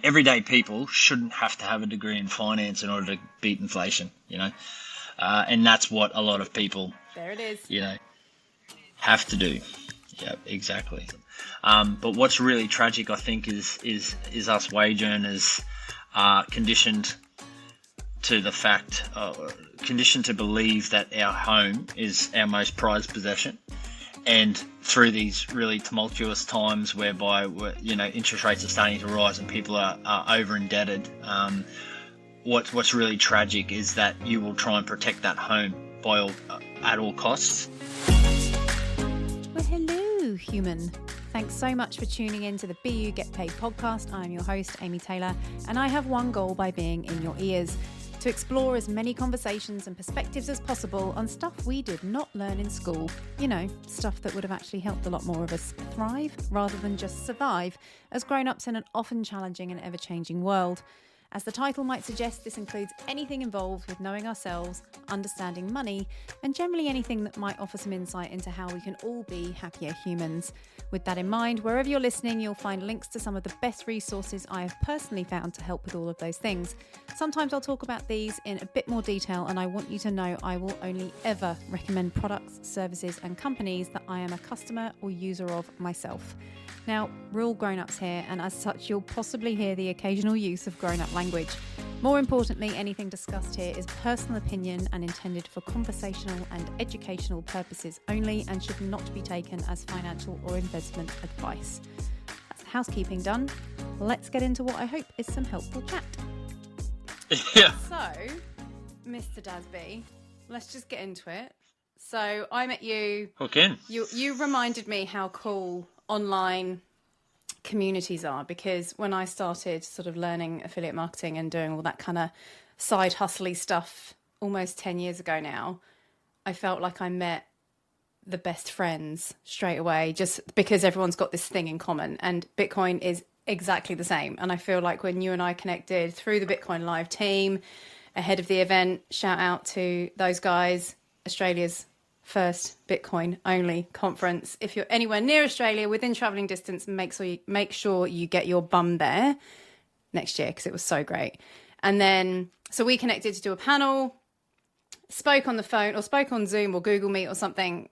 everyday people shouldn't have to have a degree in finance in order to beat inflation, and that's what a lot of people, there it is, have to do. Yeah, exactly. But what's really tragic, I think, is us wage earners are conditioned to the fact, conditioned to believe that our home is our most prized possession. And through these really tumultuous times whereby interest rates are starting to rise and people are over-indebted, what's really tragic is that you will try and protect that home at all costs. Well, hello, human. Thanks so much for tuning in to the Be You Get Paid podcast. I'm your host, Amy Taylor, and I have one goal by being in your ears: to explore as many conversations and perspectives as possible on stuff we did not learn in school. Stuff that would have actually helped a lot more of us thrive rather than just survive as grown-ups in an often challenging and ever-changing world. As the title might suggest, this includes anything involved with knowing ourselves, understanding money, and generally anything that might offer some insight into how we can all be happier humans. With that in mind, wherever you're listening, you'll find links to some of the best resources I have personally found to help with all of those things. Sometimes I'll talk about these in a bit more detail, and I want you to know I will only ever recommend products, services, and companies that I am a customer or user of myself. Now, we're all grown-ups here, and as such, you'll possibly hear the occasional use of grown-up language. More importantly, anything discussed here is personal opinion and intended for conversational and educational purposes only, and should not be taken as financial or investment advice. That's the housekeeping done. Let's get into what I hope is some helpful chat. Yeah. So, Mr. Daz Bea, let's just get into it. So, I met you. Okay. You reminded me how cool online communities are, because when I started sort of learning affiliate marketing and doing all that kind of side hustly stuff almost 10 years ago now, I felt like I met the best friends straight away, just because everyone's got this thing in common, and Bitcoin is exactly the same. And I feel like when you and I connected through the Bitcoin Live team ahead of the event, shout out to those guys, Australia's first Bitcoin only conference. If you're anywhere near Australia within traveling distance, make sure you get your bum there next year, because it was so great. And then so we connected to do a panel, spoke on the phone or spoke on Zoom or Google Meet or something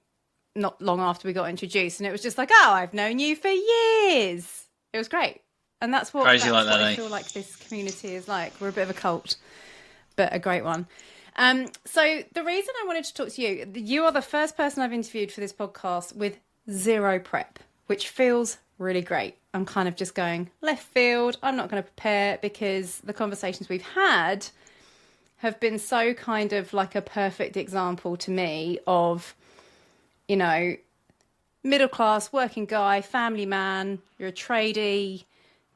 not long after we got introduced, and it was just like, oh, I've known you for years. It was great. And that's what I feel like this community is like. We're a bit of a cult, but a great one. So the reason I wanted to talk to you, you are the first person I've interviewed for this podcast with zero prep, which feels really great. I'm kind of just going left field. I'm not going to prepare, because the conversations we've had have been so kind of like a perfect example to me of, middle class, working guy, family man, you're a tradie,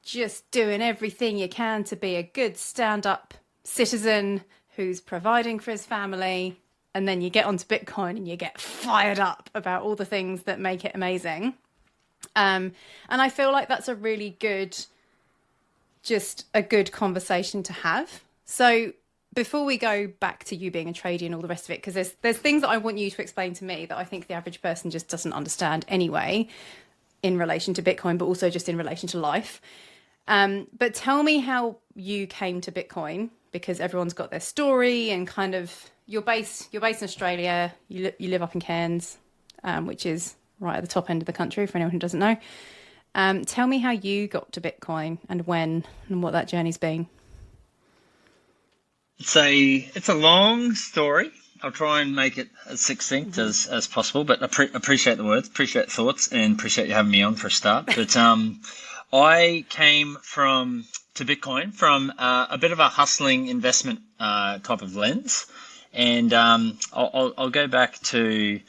just doing everything you can to be a good stand-up citizen who's providing for his family, and then you get onto Bitcoin and you get fired up about all the things that make it amazing. And I feel like that's a really good conversation to have. So before we go back to you being a tradie and all the rest of it, because there's things that I want you to explain to me that I think the average person just doesn't understand anyway in relation to Bitcoin, but also just in relation to life. But tell me how you came to Bitcoin, because everyone's got their story, and kind of you're based in Australia. You live up in Cairns, which is right at the top end of the country for anyone who doesn't know. Tell me how you got to Bitcoin and when, and what that journey's been. It's a long story. I'll try and make it as succinct as possible, but appreciate the words, appreciate the thoughts, and appreciate you having me on for a start. But I came to Bitcoin from a bit of a hustling investment type of lens, and I'll go back to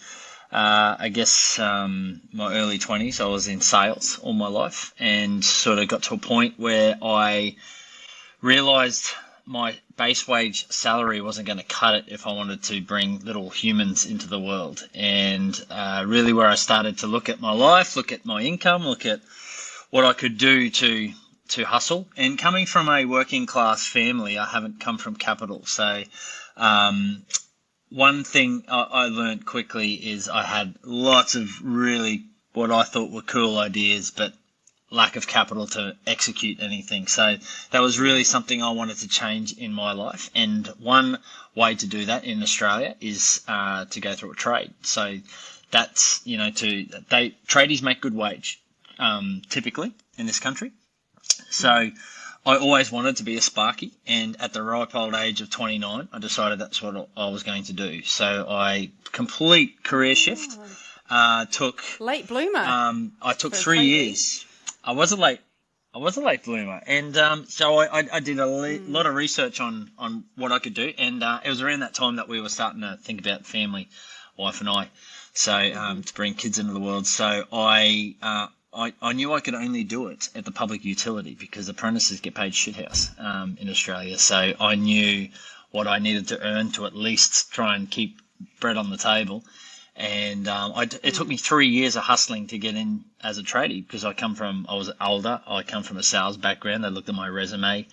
my early 20s. I was in sales all my life, and sort of got to a point where I realized my base wage salary wasn't going to cut it if I wanted to bring little humans into the world. And really where I started to look at my life, look at my income, look at what I could do to hustle. And coming from a working class family, I haven't come from capital. So one thing I learned quickly is I had lots of really what I thought were cool ideas, but lack of capital to execute anything. So that was really something I wanted to change in my life. And one way to do that in Australia is to go through a trade. So that's, tradies make good wage, typically in this country. So I always wanted to be a sparky, and at the ripe old age of 29, I decided that's what I was going to do. So I complete career shift. Took late bloomer. I took 3 years. I was a late bloomer, and so I did a lot of research on what I could do, and it was around that time that we were starting to think about family, wife and I, so to bring kids into the world. So I knew I could only do it at the public utility because apprentices get paid shithouse in Australia. So I knew what I needed to earn to at least try and keep bread on the table. And it took me 3 years of hustling to get in as a tradie because I was older. I come from a sales background. They looked at my resume.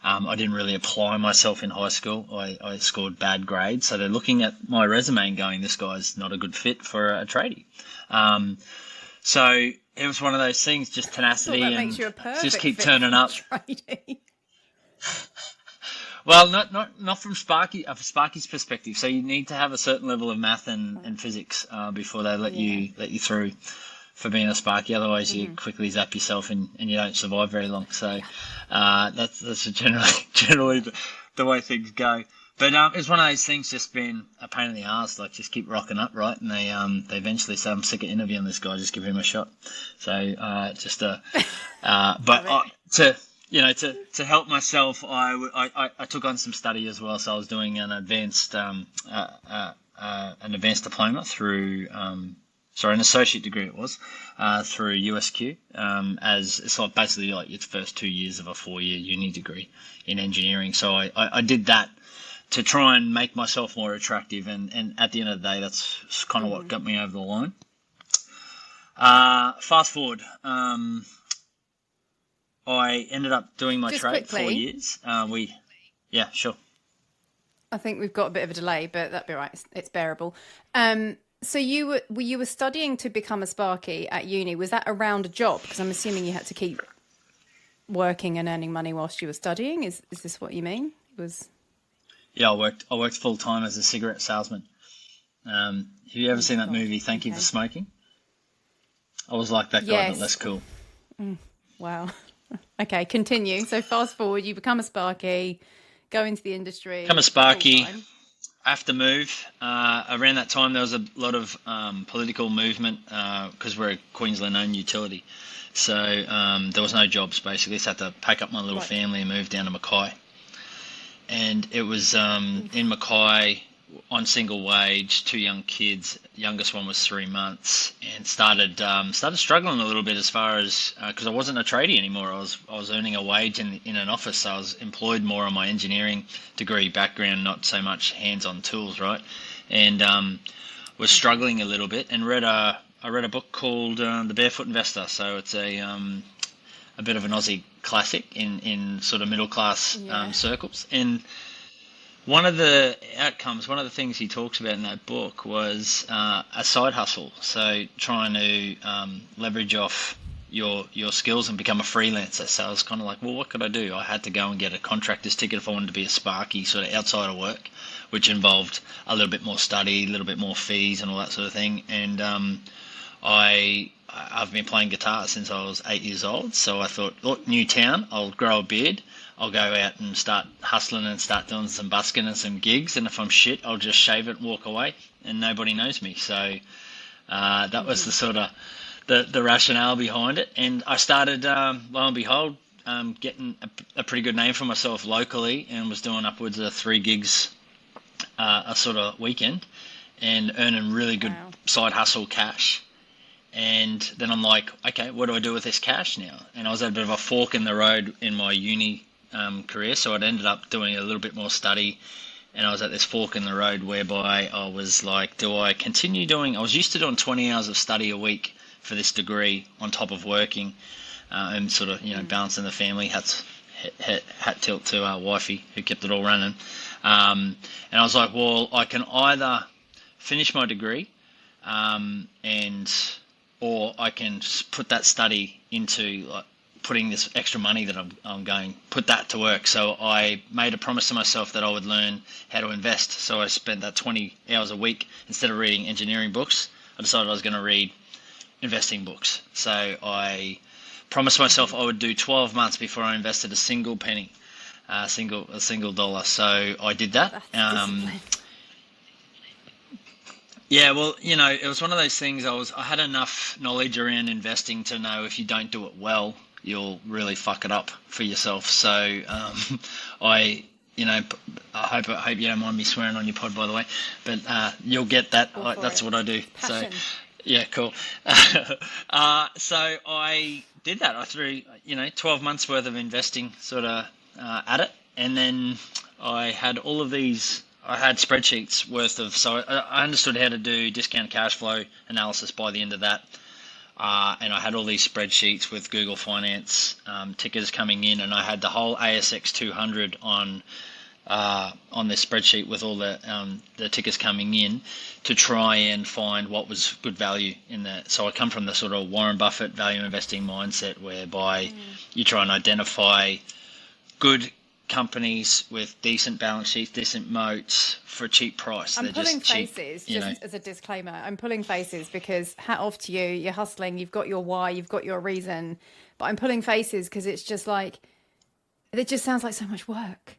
I didn't really apply myself in high school. I scored bad grades. So they're looking at my resume and going, this guy's not a good fit for a tradie. So it was one of those things, just tenacity and just keep turning up. Well, not from Sparky's perspective. So you need to have a certain level of math and physics before they let you through for being a Sparky. Otherwise, you quickly zap yourself and you don't survive very long. So that's generally the way things go. But it's one of those things, just been a pain in the arse. Like, just keep rocking up, right? And they eventually say, I'm sick of interviewing this guy. Just give him a shot. So to help myself, I took on some study as well. So I was doing an advanced diploma through, an associate degree it was, through USQ, as it's like basically like its first 2 years of a 4-year uni degree in engineering. So I did that to try and make myself more attractive. And at the end of the day, that's kind of what got me over the line. Fast forward, I ended up doing my trade 4 years. Yeah, sure. I think we've got a bit of a delay, but that'd be right. It's bearable. So you were studying to become a Sparky at uni. Was that around a job? Because I'm assuming you had to keep working and earning money whilst you were studying. Is this what you mean? Yeah, I worked full time as a cigarette salesman. Have you ever seen that movie, Thank You for Smoking? I was like that guy, but less cool. Wow. Okay, continue. So fast forward, you become a Sparky, go into the industry. Become a Sparky. I have to move. Around that time, there was a lot of political movement because we're a Queensland-owned utility. So there was no jobs, basically. So I had to pack up my little family and move down to Mackay. And it was in Mackay on single wage, 2 young kids. Youngest one was 3 months, and started struggling a little bit as far as because I wasn't a tradie anymore. I was earning a wage in an office. So I was employed more on my engineering degree background, not so much hands-on tools, right? And was struggling a little bit. And I read a book called The Barefoot Investor. So it's a bit of an Aussie classic in sort of middle class circles. And one of the things he talks about in that book was a side hustle. So trying to leverage off your skills and become a freelancer. So I was kind of like, well, what could I do? I had to go and get a contractor's ticket if I wanted to be a Sparky, sort of outside of work, which involved a little bit more study, a little bit more fees and all that sort of thing. And I've been playing guitar since I was 8 years old. So I thought, look, new town, I'll grow a beard. I'll go out and start hustling and start doing some busking and some gigs. And if I'm shit, I'll just shave it and walk away and nobody knows me. So that was the sort of the rationale behind it. And I started, lo and behold, getting a pretty good name for myself locally, and was doing upwards of 3 gigs a sort of weekend and earning really good side hustle cash. And then I'm like, okay, what do I do with this cash now? And I was at a bit of a fork in the road in my uni career, so I'd ended up doing a little bit more study, and I was at this fork in the road whereby I was like, do I continue doing, I was used to doing 20 hours of study a week for this degree on top of working and sort of, balancing the family, hat tilt to wifey who kept it all running. And I was like, well, I can either finish my degree or or I can put that study into like putting this extra money that I'm going put that to work. So I made a promise to myself that I would learn how to invest. So I spent that 20 hours a week. Instead of reading engineering books, I decided I was going to read investing books. So I promised myself I would do 12 months before I invested a single penny, a single dollar. So I did that. Yeah, well, it was one of those things. I had enough knowledge around investing to know if you don't do it well, you'll really fuck it up for yourself. So I I hope you don't mind me swearing on your pod, by the way, but you'll get that. That's what I do. Passion. So yeah, cool. So I did that. I threw 12 months worth of investing sort of at it, and then I had all of these. I had spreadsheets worth of, so I understood how to do discounted cash flow analysis by the end of that. And I had all these spreadsheets with Google Finance tickers coming in, and I had the whole ASX 200 on this spreadsheet with all the tickers coming in to try and find what was good value in that. So I come from the sort of Warren Buffett value investing mindset, whereby you try and identify good companies with decent balance sheets, decent moats for a cheap price. I'm pulling faces, just as a disclaimer. I'm pulling faces because hat off to you. You're hustling. You've got your why. You've got your reason. But I'm pulling faces because it's just like, it just sounds like so much work.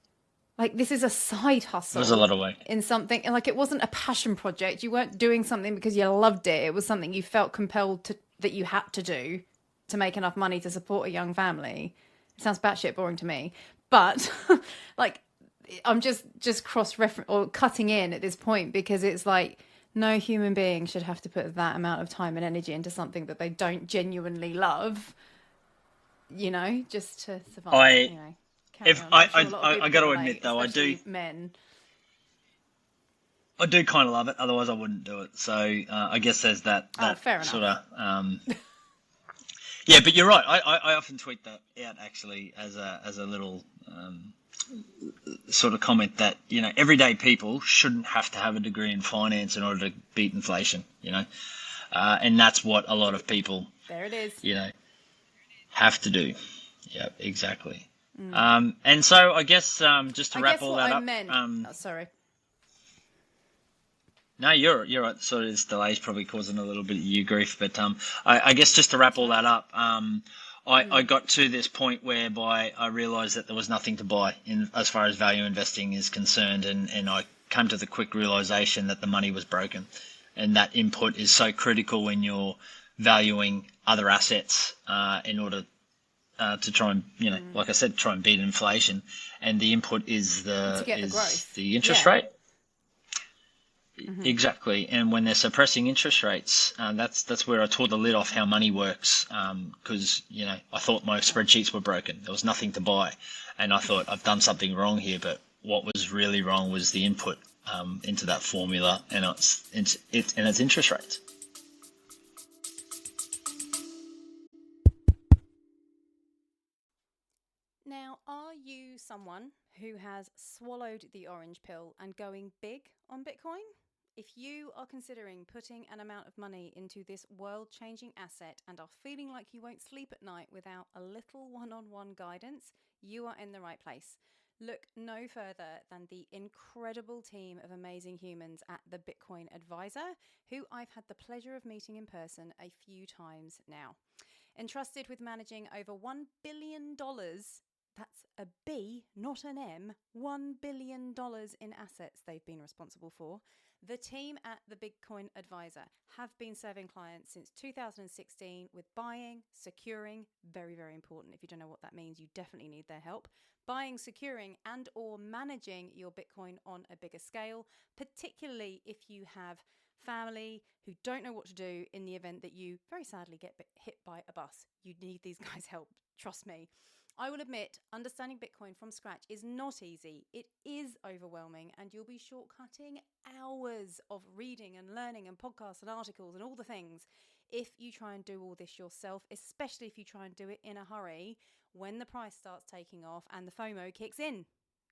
Like this is a side hustle. There's a lot of work in something. Like it wasn't a passion project. You weren't doing something because you loved it. It was something you felt compelled that you had to do to make enough money to support a young family. It sounds batshit boring to me. But like, I'm just cross-reference or cutting in at this point because it's like no human being should have to put that amount of time and energy into something that they don't genuinely love, just to survive. I got to admit though, I do kind of love it. Otherwise, I wouldn't do it. So I guess there's that fair sort of. Yeah, but you're right. I often tweet that out actually as a little sort of comment that everyday people shouldn't have to have a degree in finance in order to beat inflation. And that's what a lot of people. There it is. Have to do. Yeah, exactly. And so I guess just to wrap all that up. Sorry. No, you're right. Sort of this delay's probably causing a little bit of you grief, but I guess just to wrap all that up, I got to this point whereby I realised that there was nothing to buy as far as value investing is concerned, and I came to the quick realisation that the money was broken, and that input is so critical when you're valuing other assets in order to try and like I said, try and beat inflation, and the input is the interest rate. Mm-hmm. Exactly, and when they're suppressing interest rates, that's where I tore the lid off how money works. Because I thought my spreadsheets were broken. There was nothing to buy, and I thought I've done something wrong here. But what was really wrong was the input into that formula, and it's interest rates. Now, are you someone who has swallowed the orange pill and going big on Bitcoin? If you are considering putting an amount of money into this world-changing asset and are feeling like you won't sleep at night without a little one-on-one guidance, you are in the right place. Look no further than the incredible team of amazing humans at the Bitcoin Advisor, who I've had the pleasure of meeting in person a few times now. Entrusted with managing over $1 billion, that's a B, not an M, $1 billion in assets they've been responsible for. The team at the Bitcoin Advisor have been serving clients since 2016 with buying, securing, very, very important. If you don't know what that means, you definitely need their help. Buying, securing, and or managing your Bitcoin on a bigger scale, particularly if you have family who don't know what to do in the event that you very sadly get hit by a bus. You need these guys' help, trust me. I will admit, understanding Bitcoin from scratch is not easy. It is overwhelming, and you'll be shortcutting hours of reading and learning and podcasts and articles and all the things if you try and do all this yourself, especially if you try and do it in a hurry when the price starts taking off and the FOMO kicks in.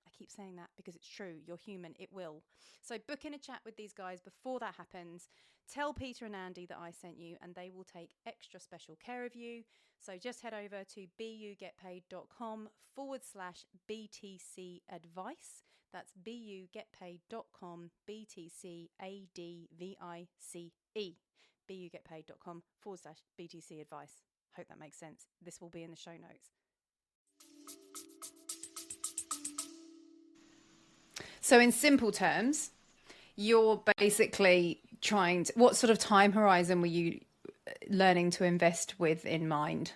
I keep saying that because it's true. You're human. It will. So book in a chat with these guys before that happens. Tell Peter and Andy that I sent you, and they will take extra special care of you. So just head over to bugetpaid.com/BTC advice. That's bugetpaid.com BTC ADVICE. bugetpaid.com/BTC advice. Hope that makes sense. This will be in the show notes. So in simple terms, you're basically trying to, what sort of time horizon were you learning to invest with in mind?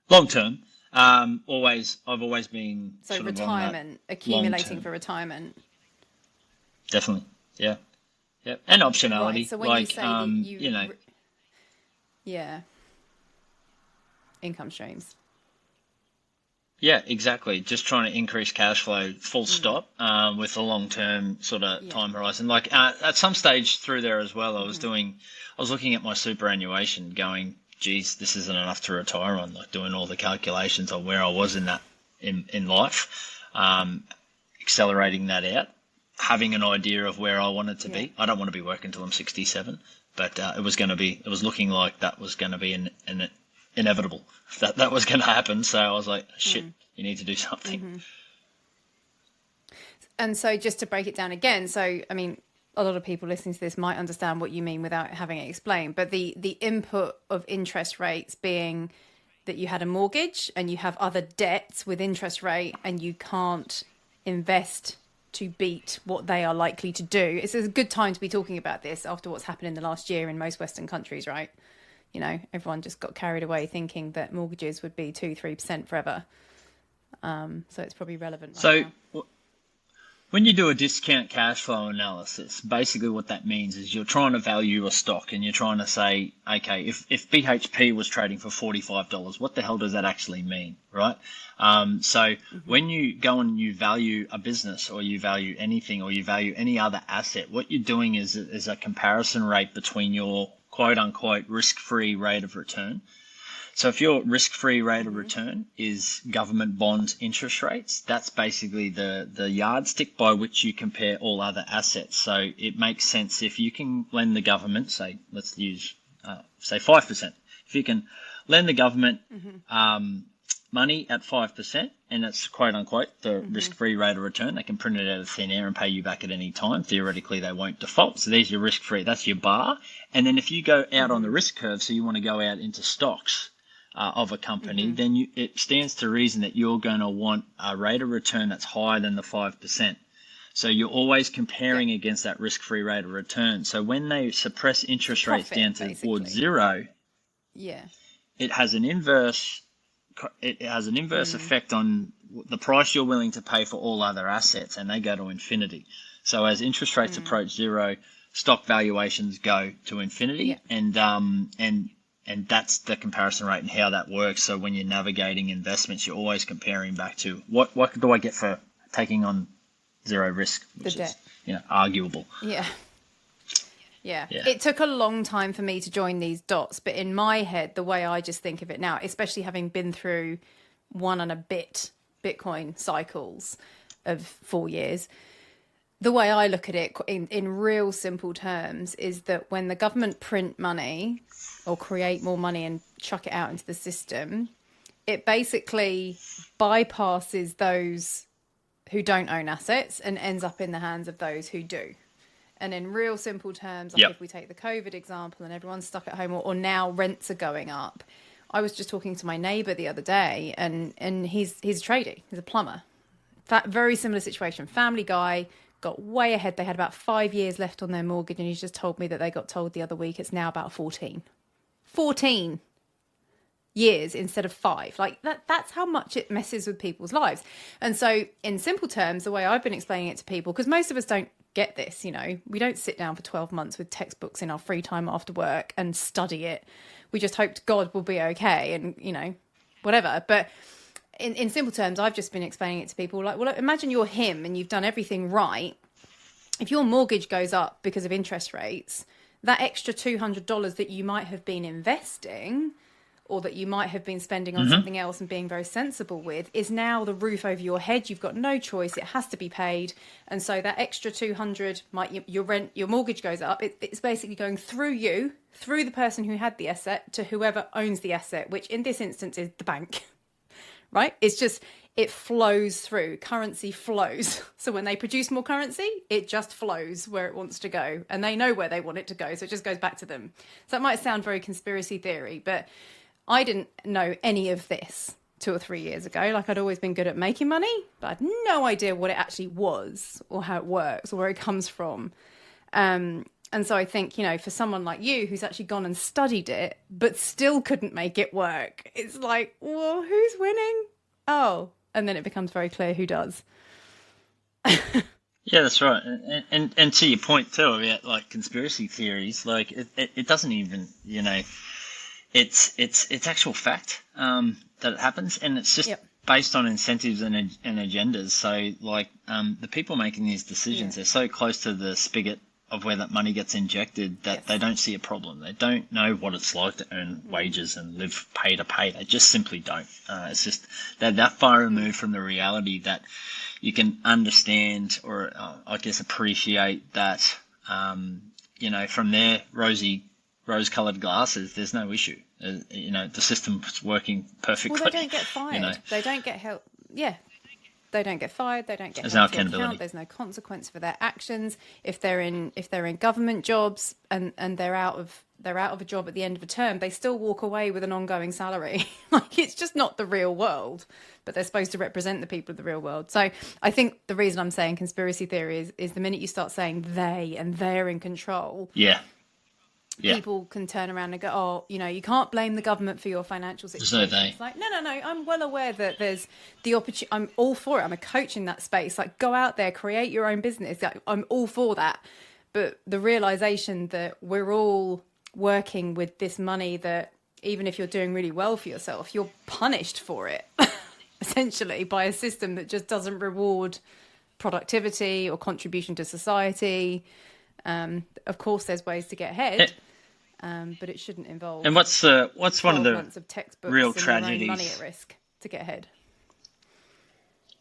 Long term. I've always been so sort retirement, accumulating for retirement. Definitely, yeah, and optionality. Right, so when you say that you yeah, income streams. Yeah, exactly. Just trying to increase cash flow, full stop, with a long-term sort of time horizon. Like at some stage through there as well, I was looking at my superannuation, going, "Geez, this isn't enough to retire on." Like doing all the calculations on where I was in life, accelerating that out, having an idea of where I wanted to be. I don't want to be working until I'm 67, but it was looking like that was going to be an inevitable. That was going to happen. So I was like, shit, you need to do something. And so just to break it down again, so, I mean, a lot of people listening to this might understand what you mean without having it explained, but the input of interest rates being that you had a mortgage and you have other debts with interest rate and you can't invest to beat what they are likely to do. It's a good time to be talking about this after what's happened in the last year in most Western countries, right? You know, everyone just got carried away thinking that mortgages would be 2-3% forever. So it's probably relevant right now. When you do a discount cash flow analysis, basically what that means is you're trying to value a stock and you're trying to say, okay, if BHP was trading for $45, what the hell does that actually mean, right? When you go and you value a business or you value anything or you value any other asset, what you're doing is a comparison rate between your quote-unquote risk-free rate of return. So if your risk-free rate of return is government bonds interest rates, that's basically the yardstick by which you compare all other assets. So it makes sense if you can lend the government, say, let's use, say 5%. If you can lend the government money at 5%, and it's quote-unquote the risk-free rate of return, they can print it out of thin air and pay you back at any time. Theoretically, they won't default. So there's your risk-free. That's your bar. And then if you go out on the risk curve, so you want to go out into stocks of a company, then it stands to reason that you're going to want a rate of return that's higher than the 5%. So you're always comparing against that risk-free rate of return. So when they suppress interest rates down towards zero, it has an inverse effect on the price you're willing to pay for all other assets, and they go to infinity. So as interest rates approach zero, stock valuations go to infinity, and that's the comparison rate and how that works. So when you're navigating investments, you're always comparing back to what do I get for taking on zero risk, which is arguable. Yeah. It took a long time for me to join these dots, but in my head, the way I just think of it now, especially having been through 1 and a bit Bitcoin cycles of 4 years, the way I look at it in real simple terms is that when the government print money or create more money and chuck it out into the system, it basically bypasses those who don't own assets and ends up in the hands of those who do. And in real simple terms, like if we take the COVID example and everyone's stuck at home or now rents are going up. I was just talking to my neighbour the other day and he's a tradie, he's a plumber. That very similar situation, family guy, got way ahead. They had about 5 years left on their mortgage and he's just told me that they got told the other week it's now about 14 years instead of 5. Like that's how much it messes with people's lives. And so in simple terms, the way I've been explaining it to people, because most of us don't get this, you know, we don't sit down for 12 months with textbooks in our free time after work and study it. We just hoped God will be okay and, you know, whatever. But in simple terms, I've just been explaining it to people like, well, imagine you're him and you've done everything right. If your mortgage goes up because of interest rates, that extra $200 that you might have been investing or that you might have been spending on something else and being very sensible with, is now the roof over your head. You've got no choice. It has to be paid. And so that extra 200, your rent, your mortgage goes up. It's basically going through you, through the person who had the asset, to whoever owns the asset, which in this instance is the bank, right? It's just, it flows through. Currency flows. So when they produce more currency, it just flows where it wants to go. And they know where they want it to go. So it just goes back to them. So it might sound very conspiracy theory, but I didn't know any of this 2 or 3 years ago. Like, I'd always been good at making money, but I had no idea what it actually was or how it works or where it comes from. And so I think, you know, for someone like you who's actually gone and studied it, but still couldn't make it work, it's like, well, who's winning? Oh, and then it becomes very clear who does. Yeah, that's right. And to your point too about like conspiracy theories, like it doesn't even, you know, it's actual fact that it happens, and it's just based on incentives and agendas. So like the people making these decisions, they're so close to the spigot of where that money gets injected that they don't see a problem. They don't know what it's like to earn wages and live pay to pay. They just simply don't. It's just they're that far removed from the reality that you can understand or I guess appreciate that, you know, from their rose-coloured glasses, there's no issue. You know, the system's working perfectly. Well, they don't get fired. You know. They don't get help. Yeah. They don't get fired. They don't get There's held no to accountability. account. There's no consequence for their actions. If they're in government jobs and they're out of a job at the end of a term, they still walk away with an ongoing salary. Like, it's just not the real world, but they're supposed to represent the people of the real world. So I think the reason I'm saying conspiracy theory is the minute you start saying they and they're in control. Yeah. People can turn around and go, oh, you know, you can't blame the government for your financial situation. There's no they. It's like, no. I'm well aware that there's the opportunity. I'm all for it. I'm a coach in that space. Like, go out there, create your own business. Like, I'm all for that. But the realization that we're all working with this money, that even if you're doing really well for yourself, you're punished for it, essentially, by a system that just doesn't reward productivity or contribution to society. Of course, there's ways to get ahead, but it shouldn't involve. And what's one of the of textbooks real and tragedies? Money at risk to get ahead.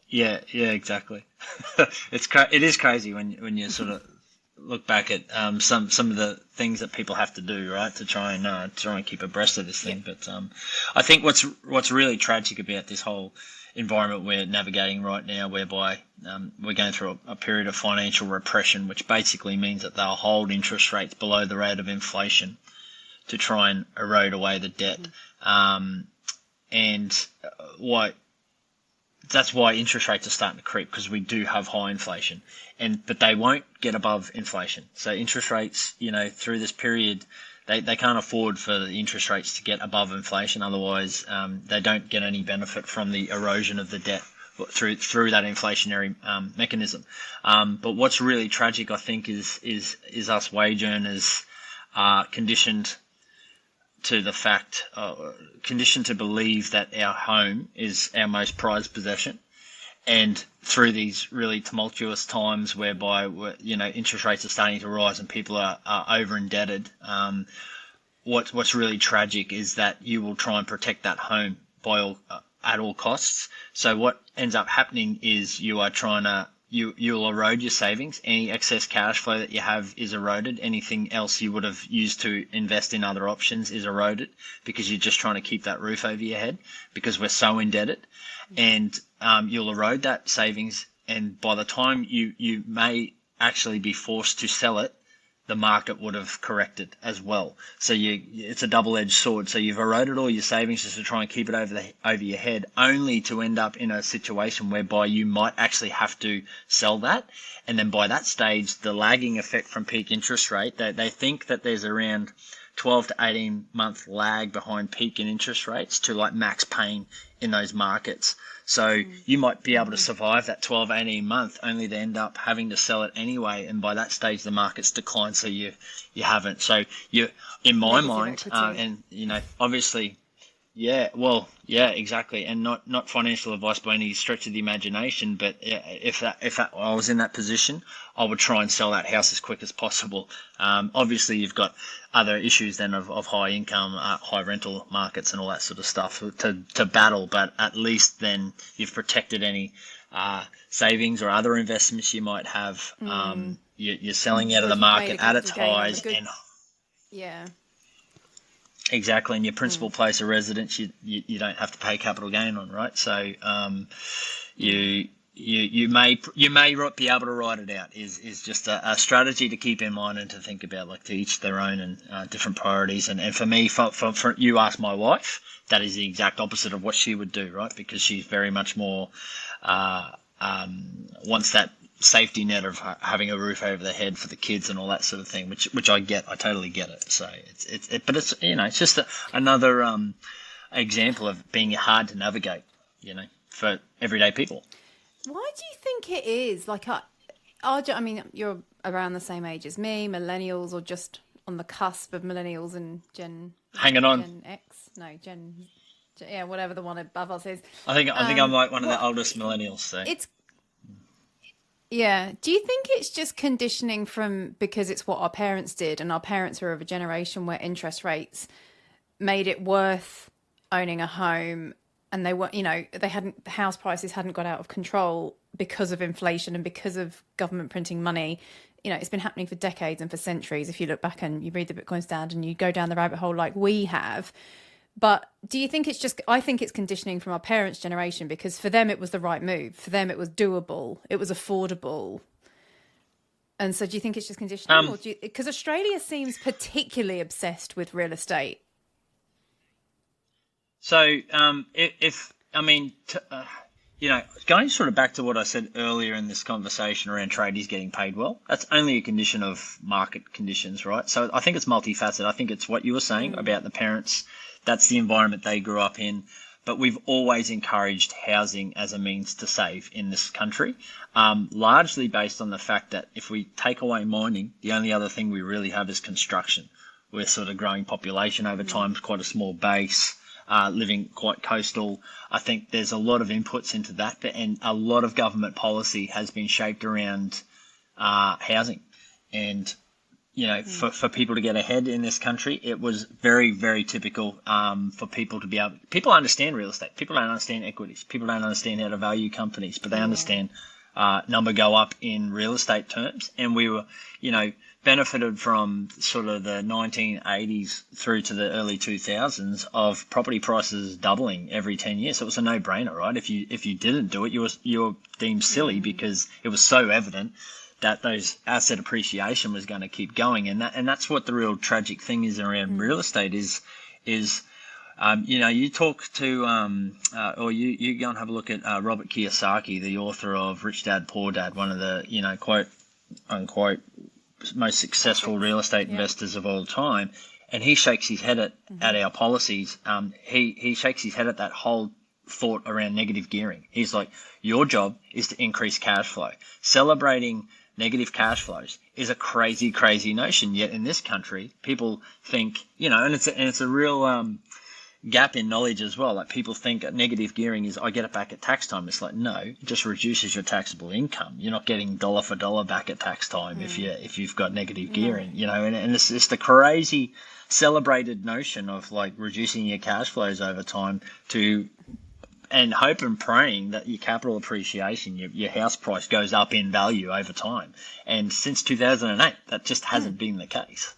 Yeah, exactly. It is crazy when you sort of look back at some of the things that people have to do, right, to try and keep abreast of this thing. But I think what's really tragic about this whole environment we're navigating right now, whereby we're going through a period of financial repression, which basically means that they'll hold interest rates below the rate of inflation to try and erode away the debt. And that's why interest rates are starting to creep, because we do have high inflation, but they won't get above inflation. So interest rates, you know, through this period, they can't afford for the interest rates to get above inflation. Otherwise, they don't get any benefit from the erosion of the debt through that inflationary mechanism. But what's really tragic, I think, is us wage earners conditioned to the fact, conditioned to believe that our home is our most prized possession. And through these really tumultuous times whereby, you know, interest rates are starting to rise and people are over-indebted, what's really tragic is that you will try and protect that home at all costs. So what ends up happening is you'll erode your savings. Any excess cash flow that you have is eroded. Anything else you would have used to invest in other options is eroded, because you're just trying to keep that roof over your head, because we're so indebted. And you'll erode that savings, and by the time you may actually be forced to sell it, the market would have corrected as well. So it's a double-edged sword. So you've eroded all your savings just to try and keep it over your head, only to end up in a situation whereby you might actually have to sell that. And then by that stage, the lagging effect from peak interest rate, they think that there's around 12 to 18 month lag behind peak in interest rates to like max pain in those markets. So you might be able to survive that 12, 18 month, only to end up having to sell it anyway. And by that stage, the market's declined, so you haven't. So in my mind, and you know, obviously Yeah, well, yeah, exactly, and not financial advice by any stretch of the imagination. But yeah, if I was in that position, I would try and sell that house as quick as possible. Obviously, you've got other issues then of high income, high rental markets, and all that sort of stuff to battle. But at least then you've protected any savings or other investments you might have. You're selling out Or of the if you've made a market at its capital gain on the highs, good, and yeah. exactly, and your principal place of residence, you don't have to pay capital gain on, right? So you you may be able to write it out. Is just a strategy to keep in mind and to think about, like to each their own and different priorities. And for me, for you, ask my wife. That is the exact opposite of what she would do, right? Because she's very much more uh, wants that safety net of having a roof over the head for the kids and all that sort of thing, which I get. I totally get it. So but it's it's just another example of being hard to navigate, for everyday people. Why do you think it is? Like, I mean, you're around the same age as me, millennials, or just on the cusp of millennials and Hanging on. Gen X? No, yeah, whatever the one above us is. I think I'm like one of the What oldest millennials. So it's Yeah. Do you think it's just conditioning from because it's what our parents did, and our parents were of a generation where interest rates made it worth owning a home, and they were, they hadn't, the house prices hadn't got out of control because of inflation and because of government printing money. It's been happening for decades and for centuries. If you look back and you read the Bitcoin Standard and you go down the rabbit hole like we have. But do you think it's just, I think it's conditioning from our parents' generation, because for them it was the right move. For them it was doable. It was affordable. And so do you think it's just conditioning? um, Or because Australia seems particularly obsessed with real estate. if I mean, going sort of back to what I said earlier in this conversation around tradies getting paid well, that's only a condition of market conditions, right? So I think it's multifaceted. I think it's what you were saying about the parents. That's the environment they grew up in. But we've always encouraged housing as a means to save in this country, largely based on the fact that if we take away mining, the only other thing we really have is construction. We're sort of growing population over time, quite a small base, living quite coastal. I think there's a lot of inputs into that, and a lot of government policy has been shaped around housing. And for people to get ahead in this country, it was very, very typical for people to be able. People understand real estate. People don't understand equities. People don't understand how to value companies, but they understand number go up in real estate terms. And we were, benefited from sort of the 1980s through to the early 2000s of property prices doubling every 10 years. So it was a no-brainer, right? If you didn't do it, you were deemed silly because it was so evident that those asset appreciation was going to keep going, and that's what the real tragic thing is around real estate is you talk to or you go and have a look at Robert Kiyosaki, the author of Rich Dad Poor Dad, one of the quote unquote most successful real estate investors of all time, and he shakes his head at our policies. He shakes his head at that whole thought around negative gearing. He's like, your job is to increase cash flow. Celebrating negative cash flows is a crazy, crazy notion. Yet in this country, people think, and it's a real gap in knowledge as well. Like, people think negative gearing is, I get it back at tax time. It's like, no, it just reduces your taxable income. You're not getting dollar for dollar back at tax time if you've got negative gearing. And it's the crazy celebrated notion of like reducing your cash flows over time to. And hope and praying that your capital appreciation, your house price goes up in value over time. And since 2008, that just hasn't been the case.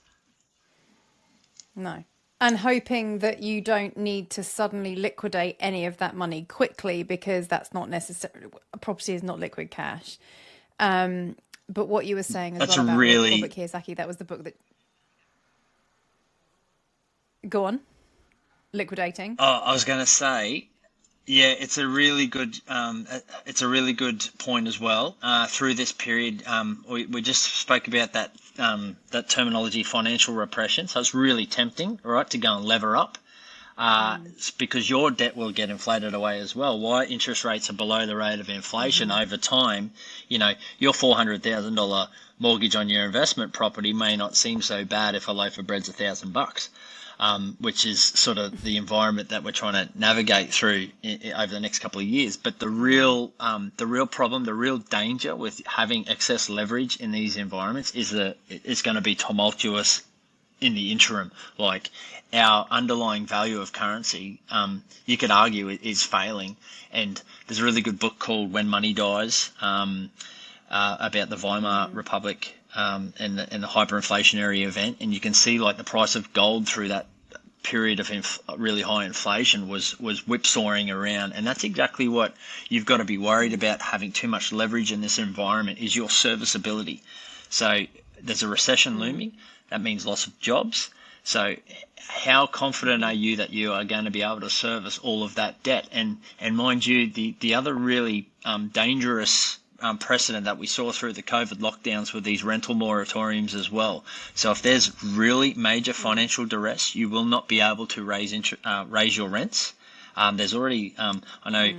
No. And hoping that you don't need to suddenly liquidate any of that money quickly, because that's not necessary. Property is not liquid cash. But what you were saying as That's well about really. Robert Kiyosaki, that was the book that... Go on. Liquidating. Oh, I was going to say. Yeah, it's a really good point as well. Through this period, we just spoke about that terminology, financial repression. So it's really tempting, right, to go and lever up, it's because your debt will get inflated away as well. Why interest rates are below the rate of inflation over time? Your $400,000 mortgage on your investment property may not seem so bad if a loaf of bread's $1,000. which is sort of the environment that we're trying to navigate through over the next couple of years. But the real problem, the real danger with having excess leverage in these environments is that it's going to be tumultuous in the interim. Like our underlying value of currency, you could argue is failing. And there's a really good book called When Money Dies, about the Weimar Republic, and the hyperinflationary event. And you can see like the price of gold through that period of really high inflation was whipsawing around. And that's exactly what you've got to be worried about, having too much leverage in this environment, is your serviceability. So there's a recession looming. That means loss of jobs. So how confident are you that you are going to be able to service all of that debt? And mind you, the other really dangerous precedent that we saw through the COVID lockdowns with these rental moratoriums as well. So if there's really major financial duress, you will not be able to raise your rents. There's already, I know,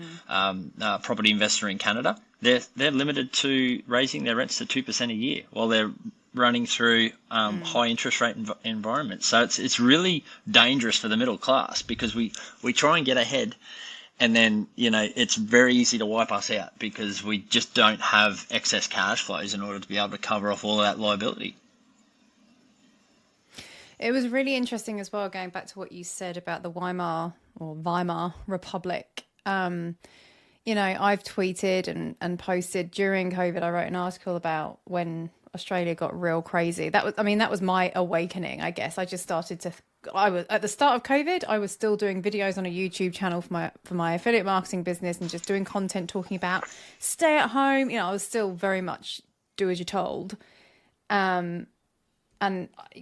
a property investor in Canada. They're limited to raising their rents to 2% a year while they're running through high interest rate environment. So it's really dangerous for the middle class, because we try and get ahead, and then it's very easy to wipe us out because we just don't have excess cash flows in order to be able to cover off all of that liability. It was really interesting as well, going back to what you said about the Weimar Republic. I've tweeted and posted during COVID. I wrote an article about when Australia got real crazy. That was my awakening, I guess. I just started I was at the start of COVID, I was still doing videos on a YouTube channel for my affiliate marketing business, and just doing content talking about stay at home. I was still very much do as you're told. And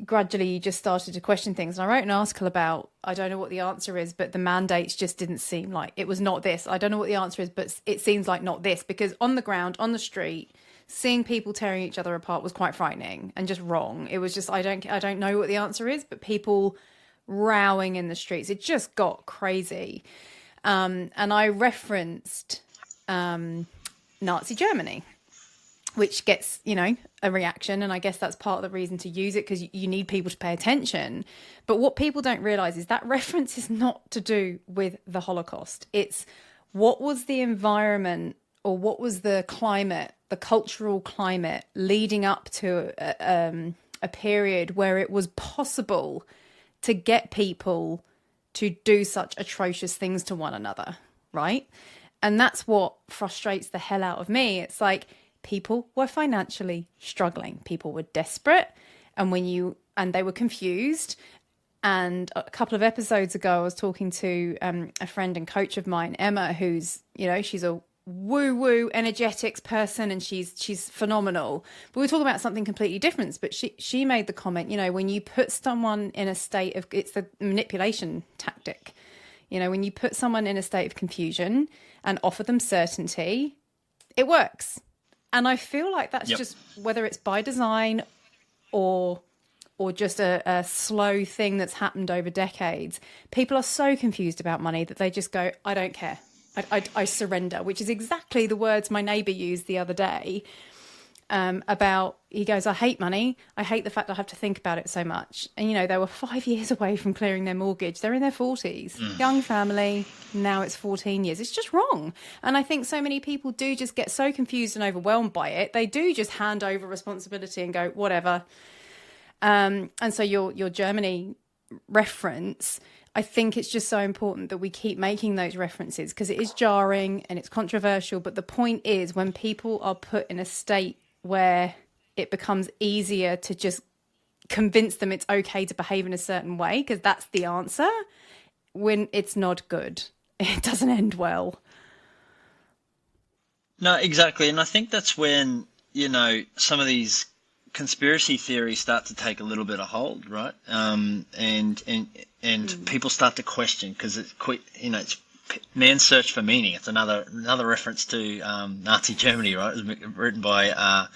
gradually you just started to question things. And I wrote an article about, I don't know what the answer is, but the mandates just didn't seem like, it was not this. I don't know what the answer is, but it seems like not this, because on the ground, on the street, seeing people tearing each other apart was quite frightening and just wrong. It was just, I don't know what the answer is, but people rowing in the streets, it just got crazy. And I referenced Nazi Germany, which gets, a reaction. And I guess that's part of the reason to use it, because you need people to pay attention. But what people don't realize is that reference is not to do with the Holocaust. It's what was the environment, or what was the climate, the cultural climate leading up to a period where it was possible to get people to do such atrocious things to one another, right? And that's what frustrates the hell out of me. It's like, people were financially struggling. People were desperate, and they were confused. And a couple of episodes ago, I was talking to a friend and coach of mine, Emma, who's, she's a woo-woo energetics person, and she's phenomenal. But we were talking about something completely different. But she made the comment, when you put someone in a state of, it's the manipulation tactic. When you put someone in a state of confusion and offer them certainty, it works. And I feel like that's just, whether it's by design or just a slow thing that's happened over decades, people are so confused about money that they just go, I don't care. I surrender, which is exactly the words my neighbour used the other day about, he goes, I hate money. I hate the fact I have to think about it so much. And, they were 5 years away from clearing their mortgage. They're in their 40s, young family. Now it's 14 years. It's just wrong. And I think so many people do just get so confused and overwhelmed by it. They do just hand over responsibility and go, whatever. And so your Germany reference, I think it's just so important that we keep making those references, because it is jarring and it's controversial. But the point is, when people are put in a state where it becomes easier to just convince them it's okay to behave in a certain way, because that's the answer, when it's not good, it doesn't end well. No, exactly. And I think that's when, some of these conspiracy theories start to take a little bit of hold, right? And people start to question, because it's it's man's search for meaning. It's another reference to Nazi Germany, right? It was written by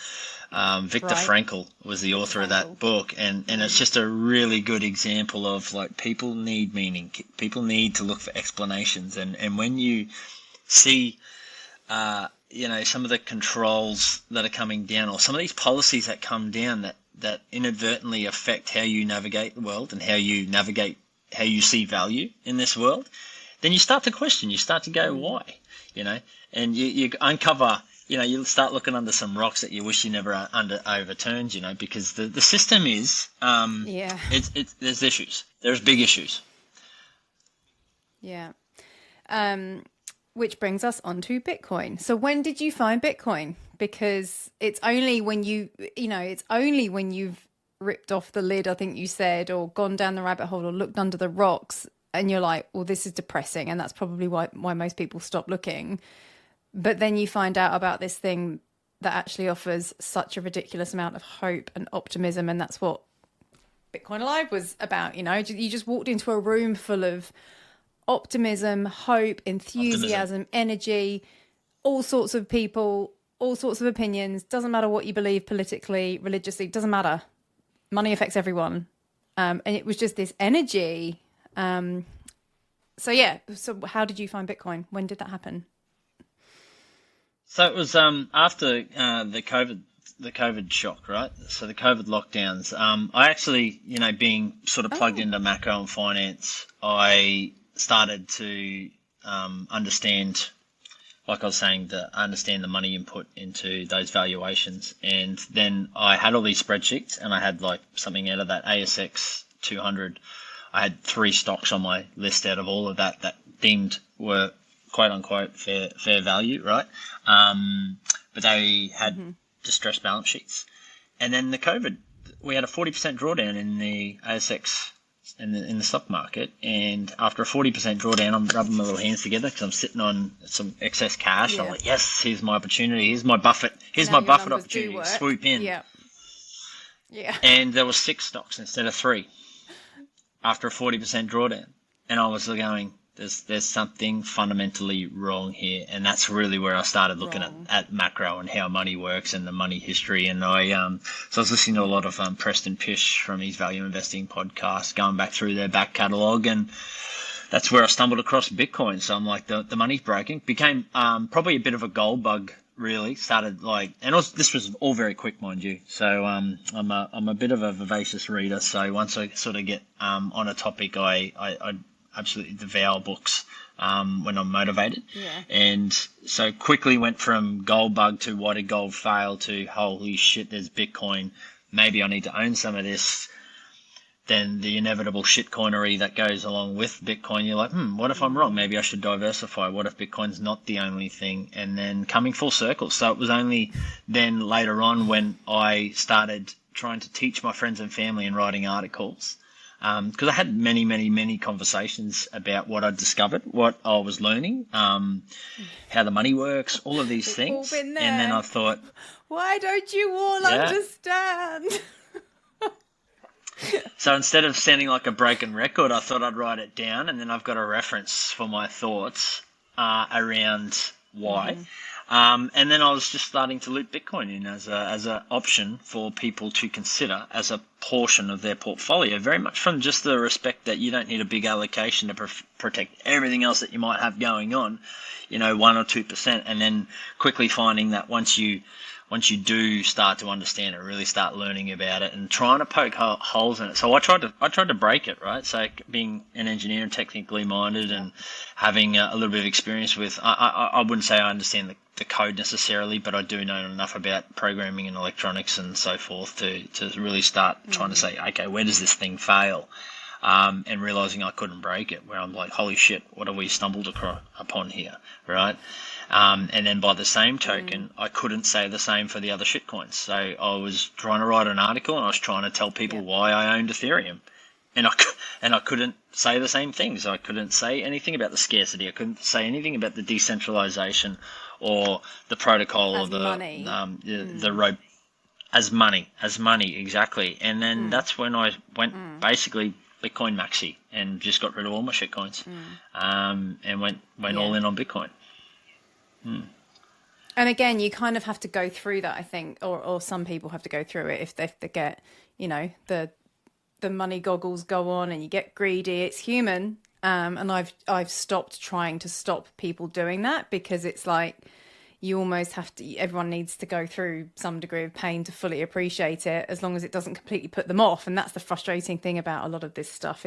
Viktor Frankl, was the author of that book, and it's just a really good example of, like, people need meaning. People need to look for explanations, and when you see some of the controls that are coming down, or some of these policies that come down that inadvertently affect how you navigate the world and how you navigate how you see value in this world, then you start to question. You start to go, why? And you uncover. You'll start looking under some rocks that you wish you never overturned. Because the system is there's issues. There's big issues. Yeah. Which brings us on to Bitcoin. So when did you find Bitcoin? Because it's only when you've ripped off the lid, I think you said, or gone down the rabbit hole or looked under the rocks and you're like, well, this is depressing. And that's probably why most people stop looking. But then you find out about this thing that actually offers such a ridiculous amount of hope and optimism. And that's what Bitcoin Live was about. You just walked into a room full of optimism, hope, enthusiasm, energy, all sorts of people, all sorts of opinions. Doesn't matter what you believe politically, religiously, doesn't matter. Money affects everyone. And it was just this energy. So how did you find Bitcoin? When did that happen? So it was after the COVID shock, right? So the COVID lockdowns. I actually, being sort of plugged into macro and finance, I started to understand, like I was saying, understand the money input into those valuations. And then I had all these spreadsheets, and I had like something out of that ASX 200. I had 3 stocks on my list out of all of that deemed were quote unquote fair value, right? But they had distressed balance sheets. And then the COVID, we had a 40% drawdown in the ASX in the stock market. And after a 40% drawdown, I'm rubbing my little hands together because I'm sitting on some excess cash. Yeah. I'm like, yes, here's my opportunity. Here's my Buffett. Here's my Buffett opportunity. Swoop in. Yeah. Yeah. And there were 6 stocks instead of 3 after a 40% drawdown. And I was going, there's something fundamentally wrong here. And that's really where I started looking at macro and how money works and the money history. And so I was listening to a lot of Preston Pish from his value investing podcast, going back through their back catalogue, and that's where I stumbled across Bitcoin. So I'm like, the money's breaking. Became probably a bit of a gold bug, really. Started this was all very quick, mind you. So I'm a bit of a vivacious reader. So once I sort of get on a topic, I absolutely devour books when I'm motivated. Yeah. And so quickly went from gold bug to why did gold fail to holy shit, there's Bitcoin. Maybe I need to own some of this. Then the inevitable shitcoinery that goes along with Bitcoin. You're like, what if I'm wrong? Maybe I should diversify. What if Bitcoin's not the only thing? And then coming full circle. So it was only then later on when I started trying to teach my friends and family and writing articles. Because I had many, many, many conversations about what I'd discovered, what I was learning, how the money works, all of these things. And then I thought, why don't you all understand? So instead of sounding like a broken record, I thought I'd write it down, and then I've got a reference for my thoughts around why. And then I was just starting to loop Bitcoin in as a option for people to consider as a portion of their portfolio, very much from just the respect that you don't need a big allocation to protect everything else that you might have going on, 1 or 2%, and then quickly finding that once you do start to understand it, really start learning about it and trying to poke holes in it. So I tried to break it, right? So being an engineer and technically minded and having a little bit of experience with, I wouldn't say I understand the code necessarily, but I do know enough about programming and electronics and so forth to really start trying to say, okay, where does this thing fail? And realizing I couldn't break it, where I'm like, holy shit, what have we stumbled upon here, right? And then by the same token, I couldn't say the same for the other shitcoins. So I was trying to write an article and I was trying to tell people why I owned Ethereum. And I couldn't say the same things. I couldn't say anything about the scarcity. I couldn't say anything about the decentralization or the protocol as or money. the rope as money, exactly. And then that's when I went basically Bitcoin maxi and just got rid of all my shitcoins, and went all in on Bitcoin. And again, you kind of have to go through that, I think, or some people have to go through it if they get, the money goggles go on and you get greedy. It's human. And I've stopped trying to stop people doing that, because it's like you almost have to, everyone needs to go through some degree of pain to fully appreciate it, as long as it doesn't completely put them off. And that's the frustrating thing about a lot of this stuff.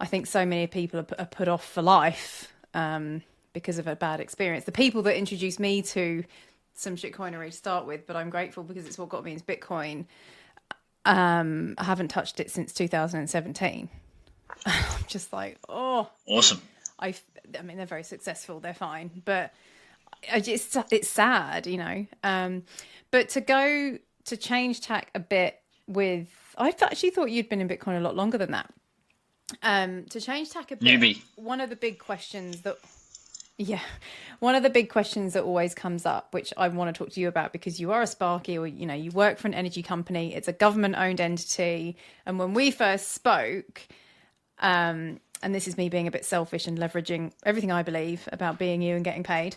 I think so many people are put off for life because of a bad experience. The people that introduced me to some shitcoinery to start with, but I'm grateful because it's what got me into Bitcoin. I haven't touched it since 2017. I'm just like, oh, Awesome. I mean, they're very successful. They're fine, but it's sad, you know. But to change tack a bit with, I actually thought you'd been in Bitcoin a lot longer than that. To change tack a bit, Newbie. one of the big questions that always comes up, which I want to talk to you about because you are a Sparky, or you know, you work for an energy company. It's a government-owned entity, and when we first spoke, and this is me being a bit selfish and leveraging everything I believe about being you and getting paid,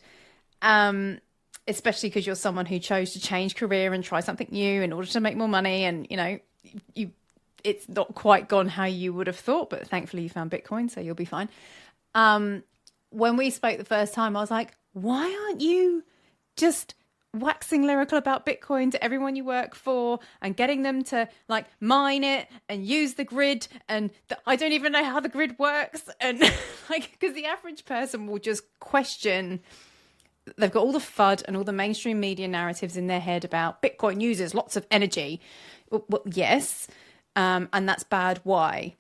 especially because you're someone who chose to change career and try something new in order to make more money, and you know, it's not quite gone how you would have thought, but thankfully you found Bitcoin, so you'll be fine. When we spoke the first time, I was like, why aren't you just waxing lyrical about Bitcoin to everyone you work for and getting them to like mine it and use the grid? And I don't even know how the grid works. And like, because the average person will just question. They've got all the FUD and all the mainstream media narratives in their head about Bitcoin uses lots of energy. Well, yes. And that's bad. Why?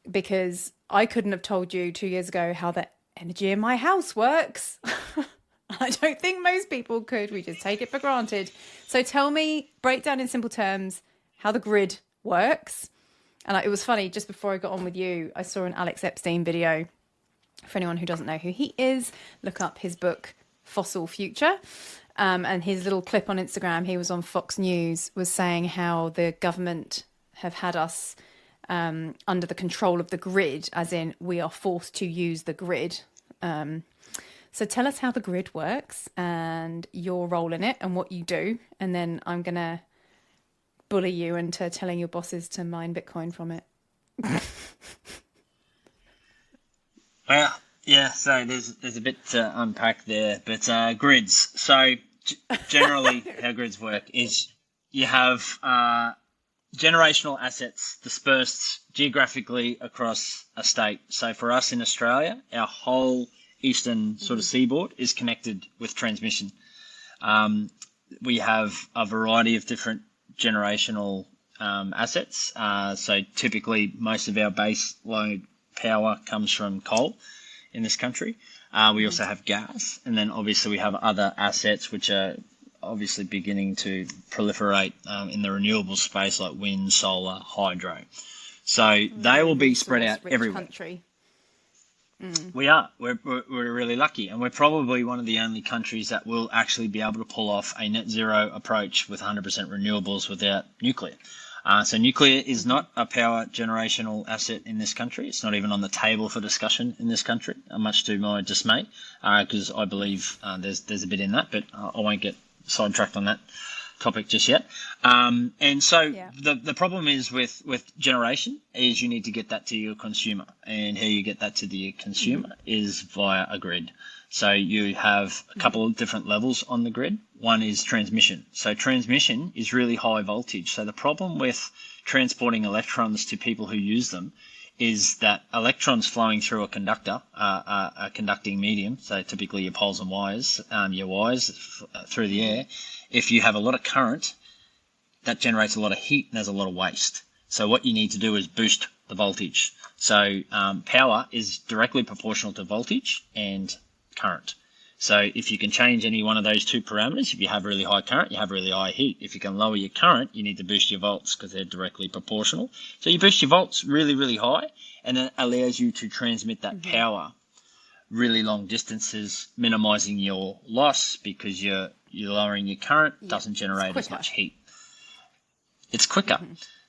Because I couldn't have told you 2 years ago how the energy in my house works. I don't think most people could. We just take it for granted. So tell me, break down in simple terms how the grid works. And it was funny, just before I got on with you, I saw an Alex Epstein video. For anyone who doesn't know who he is, look up his book, Fossil Future. And his little clip on Instagram, he was on Fox News, was saying how the government have had us under the control of the grid, as in we are forced to use the grid. So tell us how the grid works and your role in it and what you do. And then I'm going to bully you into telling your bosses to mine Bitcoin from it. Well, yeah, so there's a bit to unpack there, but grids. So generally how grids work is you have generational assets dispersed geographically across a state. So for us in Australia, our whole eastern sort of seaboard is connected with transmission. We have a variety of different generational assets. So typically most of our base load power comes from coal in this country. We also have gas, and then obviously we have other assets which are obviously beginning to proliferate in the renewable space, like wind, solar, hydro. So they will be spread out everywhere. Country. We are. We're really lucky, and we're probably one of the only countries that will actually be able to pull off a net zero approach with 100% renewables without nuclear. So nuclear is not a power generational asset in this country. It's not even on the table for discussion in this country, much to my dismay, because I believe there's a bit in that, but I won't get sidetracked on that topic just yet. And so the problem is with generation is you need to get that to your consumer, and how you get that to the consumer is via a grid. So you have a couple of different levels on the grid. One is transmission. So transmission is really high voltage. So the problem with transporting electrons to people who use them is that electrons flowing through a conductor, a conducting medium, so typically your poles and wires, your wires through the air, if you have a lot of current, that generates a lot of heat and there's a lot of waste. So what you need to do is boost the voltage. So power is directly proportional to voltage and current. So if you can change any one of those two parameters, if you have really high current, you have really high heat. If you can lower your current, you need to boost your volts because they're directly proportional. So you boost your volts really, really high, and then it allows you to transmit that power really long distances, minimizing your loss because you're lowering your current, doesn't generate as much heat. It's quicker.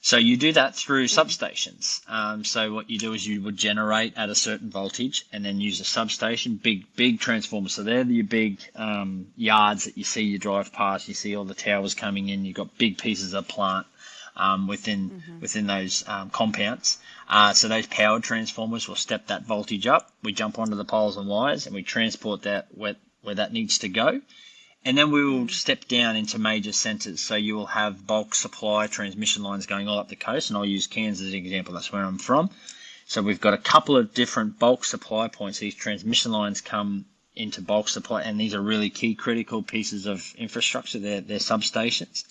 So you do that through substations. So what you do is you would generate at a certain voltage and then use a substation, big transformers. So they're your big yards that you see, you drive past, you see all the towers coming in, you've got big pieces of plant within those compounds. So those power transformers will step that voltage up. We jump onto the poles and wires and we transport that where that needs to go. And then we will step down into major centres. So you will have bulk supply transmission lines going all up the coast. And I'll use Cairns as an example. That's where I'm from. So we've got a couple of different bulk supply points. These transmission lines come into bulk supply, and these are really key critical pieces of infrastructure. They're substations.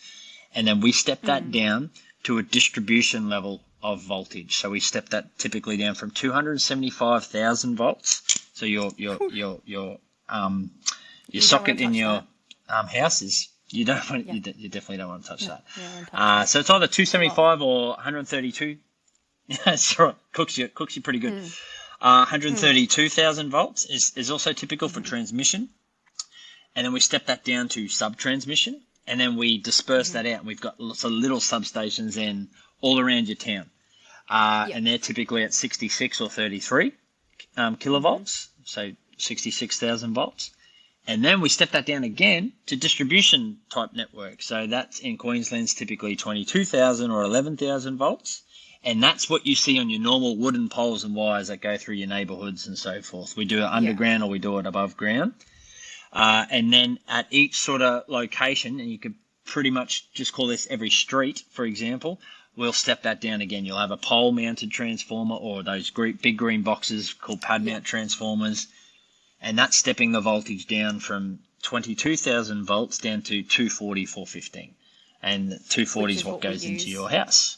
And then we step that down to a distribution level of voltage. So we step that typically down from 275,000 volts. So your socket in your house is, you definitely don't want to touch that. So it's either 275 or 132. That's right. Cooks you pretty good. 132,000 volts is also typical for transmission. And then we step that down to sub-transmission, and then we disperse that out. We've got lots of little substations then all around your town. And they're typically at 66 or 33 kilovolts, so 66,000 volts. And then we step that down again to distribution type network. So that's in Queensland's typically 22,000 or 11,000 volts. And that's what you see on your normal wooden poles and wires that go through your neighbourhoods and so forth. We do it underground or we do it above ground. And then at each sort of location, and you could pretty much just call this every street, for example, we'll step that down again. You'll have a pole-mounted transformer or those big green boxes called pad-mount transformers. And that's stepping the voltage down from 22,000 volts down to 240, 415. And 240 is what goes into your house.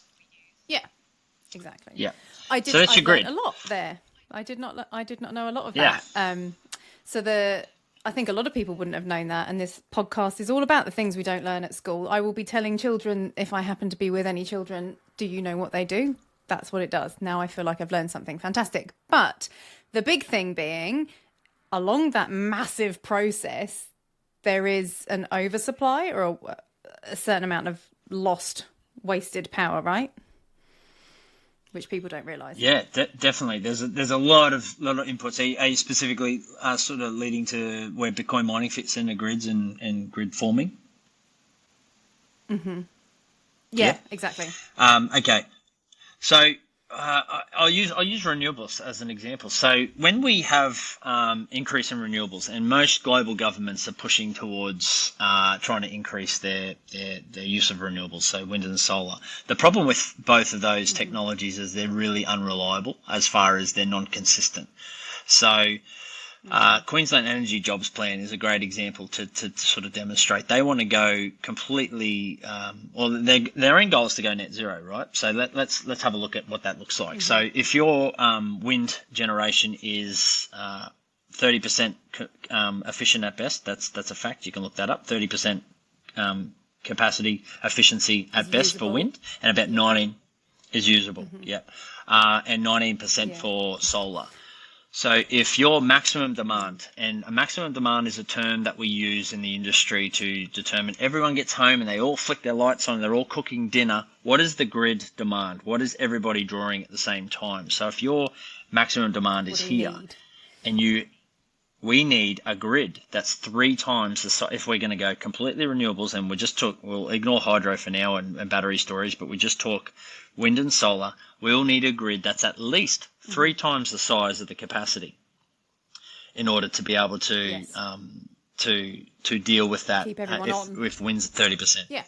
Yeah, exactly. Yeah. So that's your grid. A lot there. I did not know a lot of that. I think a lot of people wouldn't have known that. And this podcast is all about the things we don't learn at school. I will be telling children, if I happen to be with any children, do you know what they do? That's what it does. Now I feel like I've learned something fantastic. But the big thing being, along that massive process, there is an oversupply or a certain amount of lost, wasted power, right? Which people don't realise. Yeah, definitely. There's a lot of inputs. Are you specifically sort of leading to where Bitcoin mining fits into grids and grid forming? Mm-hmm. Yeah, exactly. Okay. So I'll use renewables as an example. So when we have increase in renewables, and most global governments are pushing towards trying to increase their use of renewables, so wind and solar. The problem with both of those technologies is they're really unreliable as far as they're non-consistent. So Queensland Energy Jobs Plan is a great example to sort of demonstrate. They want to go completely, their end goal is to go net zero, right? So let's have a look at what that looks like. So if your wind generation is 30% efficient at best, that's a fact. You can look that up. 30% capacity efficiency at best for wind, and about 19 is usable. And 19% for solar. So if your maximum demand, and a maximum demand is a term that we use in the industry to determine everyone gets home and they all flick their lights on, they're all cooking dinner. What is the grid demand? What is everybody drawing at the same time? So if your maximum demand is here, and we need a grid that's 3 times the size. If we're going to go completely renewables, and we'll ignore hydro for now and battery storage, but we just talk wind and solar, we'll need a grid that's at least 3 times the size of the capacity in order to be able to to deal with that. Keep everyone on. If wind's at 30%.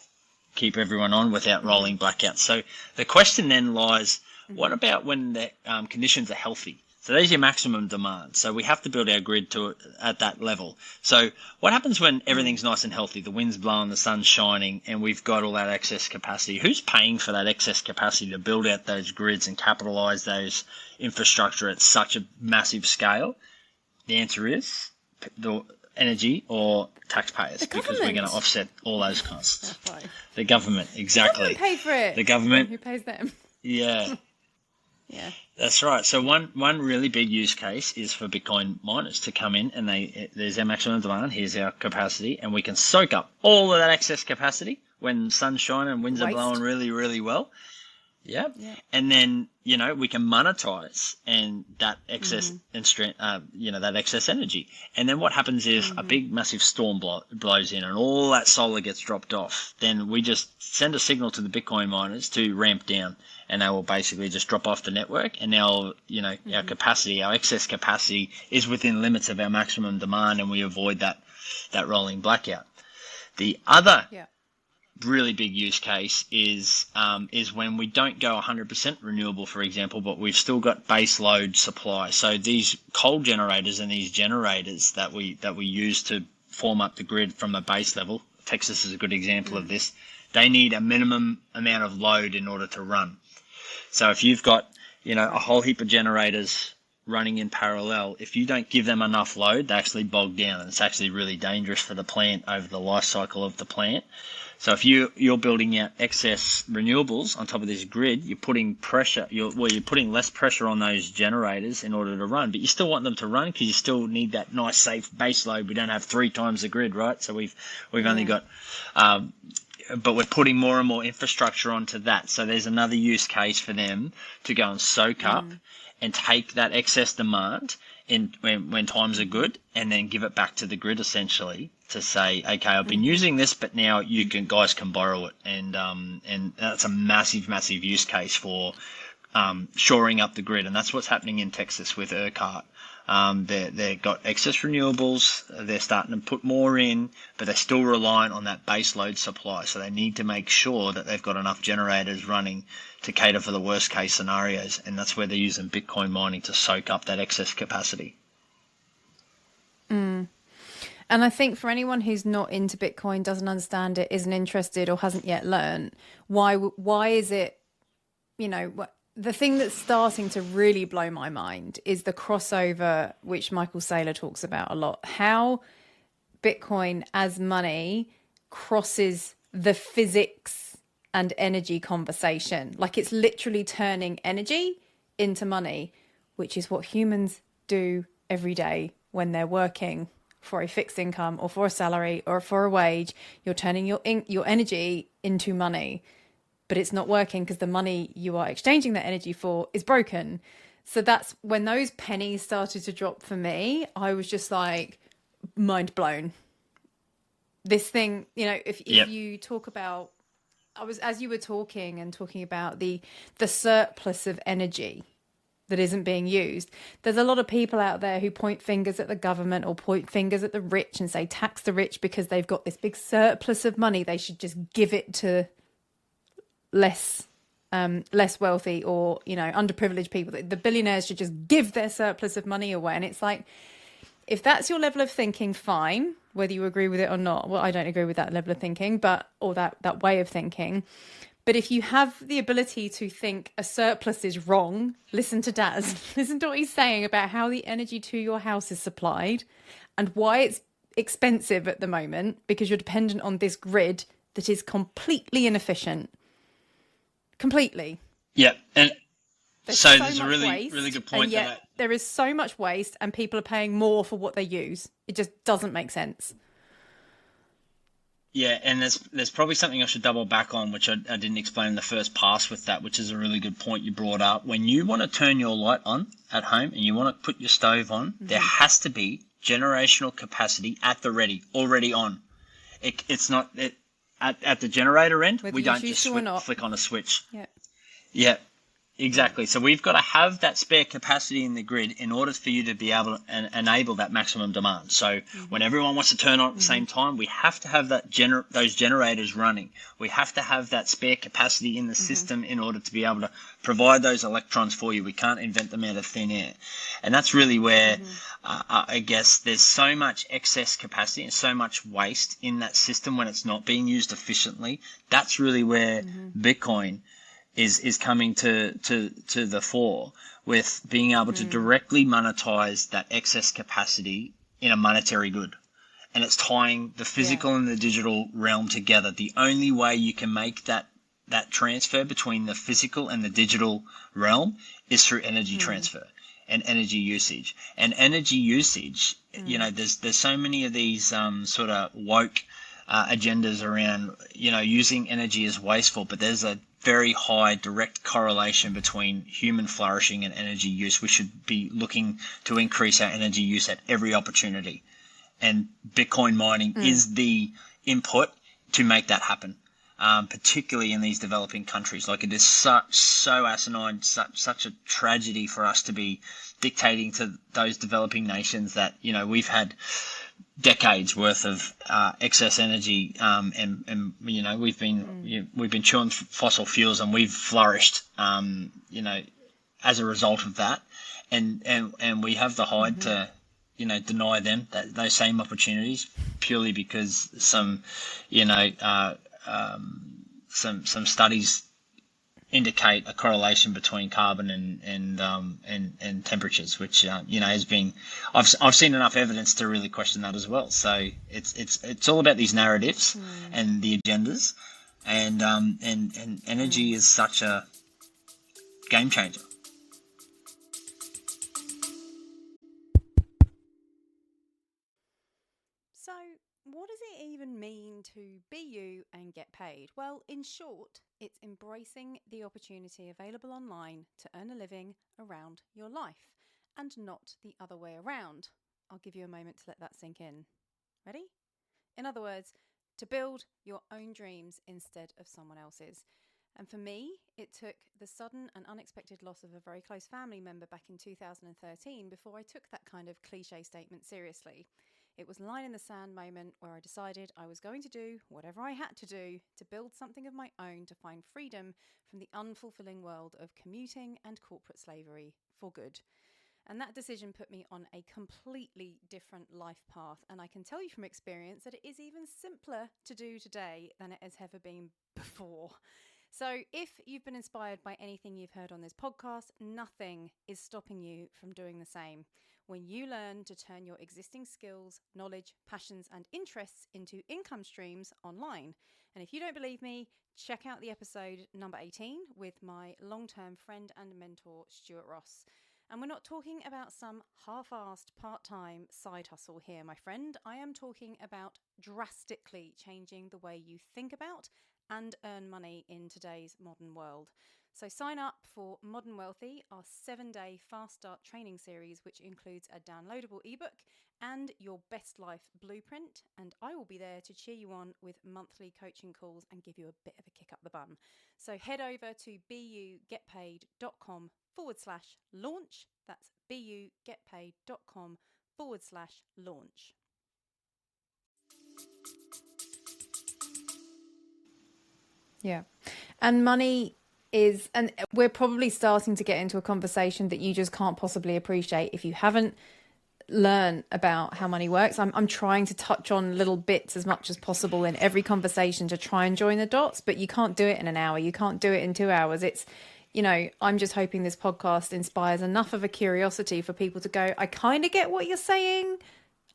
Keep everyone on without rolling blackouts. So the question then lies, what about when the conditions are healthy? So there's your maximum demand. So we have to build our grid at that level. So what happens when everything's nice and healthy, the wind's blowing, the sun's shining, and we've got all that excess capacity? Who's paying for that excess capacity to build out those grids and capitalize those infrastructure at such a massive scale? The answer is the energy or taxpayers, because we're going to offset all those costs. That's right. The government, exactly. The government pay for it. The government. Who pays them? Yeah. Yeah, that's right. So one really big use case is for Bitcoin miners to come in, and there's our maximum demand. Here's our capacity, and we can soak up all of that excess capacity when sun's shining and winds are blowing really, really well. Yeah. And then we can monetize and that excess that excess energy. And then what happens is a big massive storm blows in, and all that solar gets dropped off. Then we just send a signal to the Bitcoin miners to ramp down, and they will basically just drop off the network. And now our capacity, our excess capacity, is within limits of our maximum demand, and we avoid that rolling blackout. The other really big use case is when we don't go 100% renewable, for example, but we've still got base load supply. So these coal generators and these generators that we use to form up the grid from a base level, Texas is a good example of this, they need a minimum amount of load in order to run. So if you've got, a whole heap of generators running in parallel, if you don't give them enough load, they actually bog down, and it's actually really dangerous for the plant over the life cycle of the plant. So if you're building out excess renewables on top of this grid, you're putting putting less pressure on those generators in order to run, but you still want them to run because you still need that nice safe base load. We don't have 3 times the grid, right? So we've only got, but we're putting more and more infrastructure onto that. So there's another use case for them to go and soak up and take that excess demand when times are good, and then give it back to the grid essentially to say, okay, I've been using this, but now guys can borrow it, and that's a massive use case for shoring up the grid, and that's what's happening in Texas with ERCOT. They've got excess renewables, they're starting to put more in, but they're still reliant on that base load supply. So they need to make sure that they've got enough generators running to cater for the worst case scenarios. And that's where they're using Bitcoin mining to soak up that excess capacity. And I think for anyone who's not into Bitcoin, doesn't understand it, isn't interested, or hasn't yet learned, why is it, the thing that's starting to really blow my mind is the crossover, which Michael Saylor talks about a lot, how Bitcoin as money crosses the physics and energy conversation. Like, it's literally turning energy into money, which is what humans do every day when they're working for a fixed income or for a salary or for a wage. You're turning your energy into money. But it's not working because the money you are exchanging that energy for is broken. So that's when those pennies started to drop for me. I was just like, mind blown. This thing, if you talk about, as you were talking about the surplus of energy that isn't being used, there's a lot of people out there who point fingers at the government or point fingers at the rich and say, tax the rich because they've got this big surplus of money. They should just give it to less wealthy or underprivileged people. The billionaires should just give their surplus of money away. And it's like, if that's your level of thinking, fine, whether you agree with it or not. Well, I don't agree with that level of thinking, or that way of thinking. But if you have the ability to think a surplus is wrong, listen to Daz. Listen to what he's saying about how the energy to your house is supplied and why it's expensive at the moment, because you're dependent on this grid that is completely inefficient. Completely. Yeah, and there's a really good point. And yet there is so much waste, and people are paying more for what they use. It just doesn't make sense. Yeah, and there's probably something I should double back on, which I didn't explain in the first pass with that, which is a really good point you brought up. When you want to turn your light on at home and you want to put your stove on, there has to be generational capacity at the ready, already on. It's not... At the generator end, we don't just flick on a switch. Yeah, exactly. So we've got to have that spare capacity in the grid in order for you to be able to enable that maximum demand. So when everyone wants to turn on at the same time, we have to have those generators running. We have to have that spare capacity in the system in order to be able to provide those electrons for you. We can't invent them out of thin air. And that's really where I guess there's so much excess capacity and so much waste in that system when it's not being used efficiently. That's really where Bitcoin is coming to the fore, with being able to directly monetize that excess capacity in a monetary good. And it's tying the physical and the digital realm together. The only way you can make that transfer between the physical and the digital realm is through energy transfer and energy usage. And energy usage, there's so many of these sort of woke agendas around, using energy as wasteful, but there's a very high direct correlation between human flourishing and energy use. We should be looking to increase our energy use at every opportunity. And Bitcoin mining is the input to make that happen, particularly in these developing countries. Like, it is so asinine, such a tragedy for us to be dictating to those developing nations that, we've had decades worth of excess energy, and you know we've been chewing fossil fuels, and we've flourished, you know, as a result of that, and we have the hide to, you know, deny them those same opportunities purely because some, you know, some studies indicate a correlation between carbon and temperatures, which you know has been. I've seen enough evidence to really question that as well. So it's all about these narratives and the agendas, and energy is such a game changer. So, what does it even mean to be you and get paid? Well, in short, it's embracing the opportunity available online to earn a living around your life and not the other way around. I'll give you a moment to let that sink in. Ready? In other words, to build your own dreams instead of someone else's. And for me, it took the sudden and unexpected loss of a very close family member back in 2013 before I took that kind of cliche statement seriously. It was a line in the sand moment where I decided I was going to do whatever I had to do to build something of my own to find freedom from the unfulfilling world of commuting and corporate slavery for good. And that decision put me on a completely different life path. And I can tell you from experience that it is even simpler to do today than it has ever been before. So if you've been inspired by anything you've heard on this podcast, nothing is stopping you from doing the same. When you learn to turn your existing skills, knowledge, passions, and interests into income streams online. And if you don't believe me, check out the episode number 18 with my long-term friend and mentor, Stuart Ross. And we're not talking about some half-assed part-time side hustle here, my friend. I am talking about drastically changing the way you think about and earn money in today's modern world. So sign up for Modern Wealthy, our 7-day fast start training series, which includes a downloadable ebook and your best life blueprint. And I will be there to cheer you on with monthly coaching calls and give you a bit of a kick up the bum. So head over to bugetpaid.com/launch. That's bugetpaid.com/launch. Yeah. And money is, and we're probably starting to get into a conversation that you just can't possibly appreciate if you haven't learned about how money works. I'm trying to touch on little bits as much as possible in every conversation to try and join the dots, but you can't do it in an hour. You can't do it in 2 hours. It's, you know, I'm just hoping this podcast inspires enough of a curiosity for people to go, I kind of get what you're saying.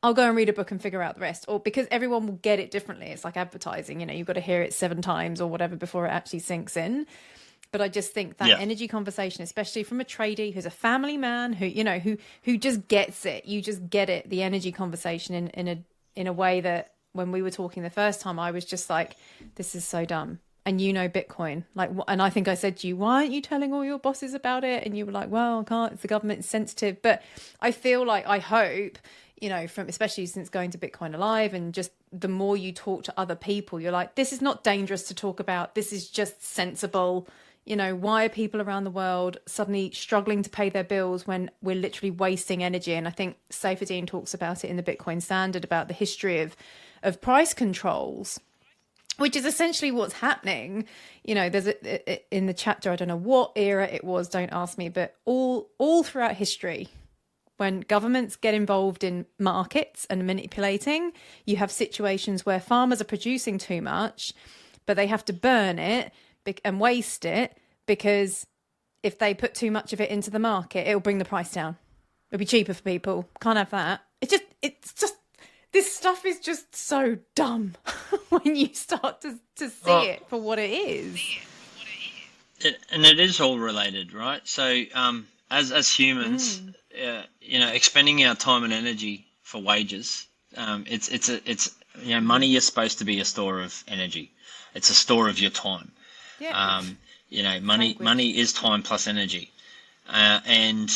I'll go and read a book and figure out the rest. Or because everyone will get it differently. It's like advertising, you know, you've got to hear it 7 times or whatever before it actually sinks in. But I just think that energy conversation, especially from a tradie who's a family man, who, you know, who just gets it. You just get it. The energy conversation in a way that when we were talking the first time, I was just like, this is so dumb. And you know, Bitcoin, like, and I think I said to you, why aren't you telling all your bosses about it? And you were like, well, I can't, it's the government, it's sensitive. But I feel like, I hope, you know, from especially since going to Bitcoin Alive and just the more you talk to other people, you're like, this is not dangerous to talk about. This is just sensible. You know, why are people around the world suddenly struggling to pay their bills when we're literally wasting energy? And I think Saifedean talks about it in the Bitcoin Standard about the history of price controls, which is essentially what's happening. You know, there's in the chapter, I don't know what era it was, don't ask me, but all throughout history, when governments get involved in markets and manipulating, you have situations where farmers are producing too much, but they have to burn it and waste it because if they put too much of it into the market, it'll bring the price down. It'll be cheaper for people. Can't have that. It's just this stuff is just so dumb when you start to see it for what it is. And it is all related, right? So as humans, you know, expending our time and energy for wages, it's you know, money is supposed to be a store of energy. It's a store of your time. Yeah. You know, money is time plus energy, and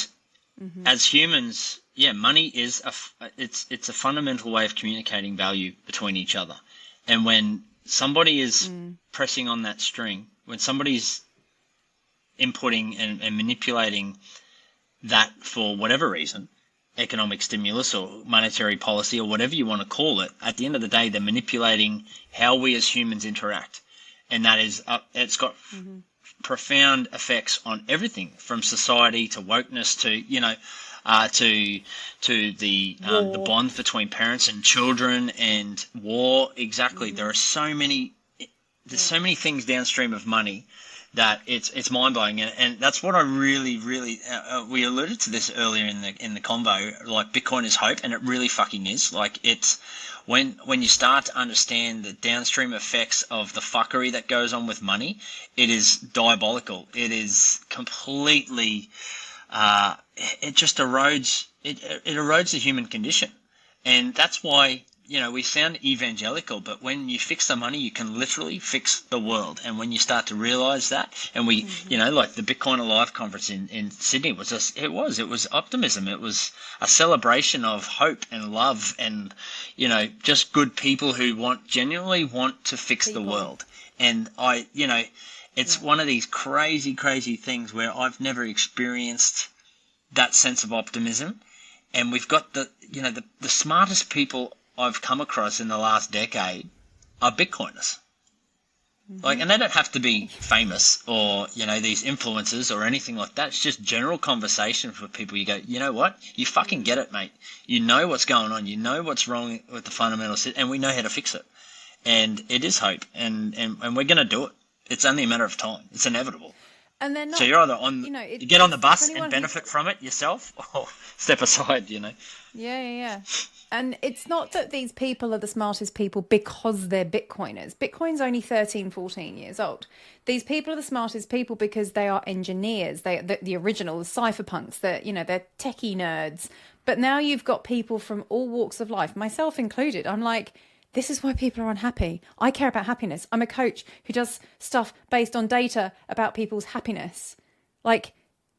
as humans, money is it's a fundamental way of communicating value between each other. And when somebody is pressing on that string, when somebody's inputting and manipulating that for whatever reason, economic stimulus or monetary policy or whatever you want to call it, at the end of the day, they're manipulating how we as humans interact. And that is, it's got profound effects on everything from society to wokeness to, to the bond between parents and children and war. Exactly. There are so many, there's so many things downstream of money that it's mind blowing, and that's what I really we alluded to this earlier in the convo. Like, Bitcoin is hope, and it really fucking is. Like, it's when you start to understand the downstream effects of the fuckery that goes on with money, it is diabolical. It is completely it just erodes it erodes the human condition, and that's why. We sound evangelical, but when you fix the money, you can literally fix the world. And when you start to realize that, and we, like the Bitcoin Alive conference in Sydney it was optimism. It was a celebration of hope and love and, just good people who genuinely want to fix the world. And it's one of these crazy, crazy things where I've never experienced that sense of optimism. And we've got the smartest people I've come across in the last decade are Bitcoiners. Like, and they don't have to be famous or, these influencers or anything like that. It's just general conversation for people. You go, you know what? You fucking get it, mate. You know what's going on. You know what's wrong with the fundamentals, and we know how to fix it. And it is hope, and we're going to do it. It's only a matter of time. It's inevitable. And they're not, so you're either on, you get on the bus and benefit from it yourself, or step aside, Yeah. And it's not that these people are the smartest people because they're Bitcoiners. Bitcoin's only 13, 14 years old. These people are the smartest people because they are engineers. The original cypherpunks, they're techie nerds. But now you've got people from all walks of life, myself included. I'm like, this is why people are unhappy. I care about happiness. I'm a coach who does stuff based on data about people's happiness. Like,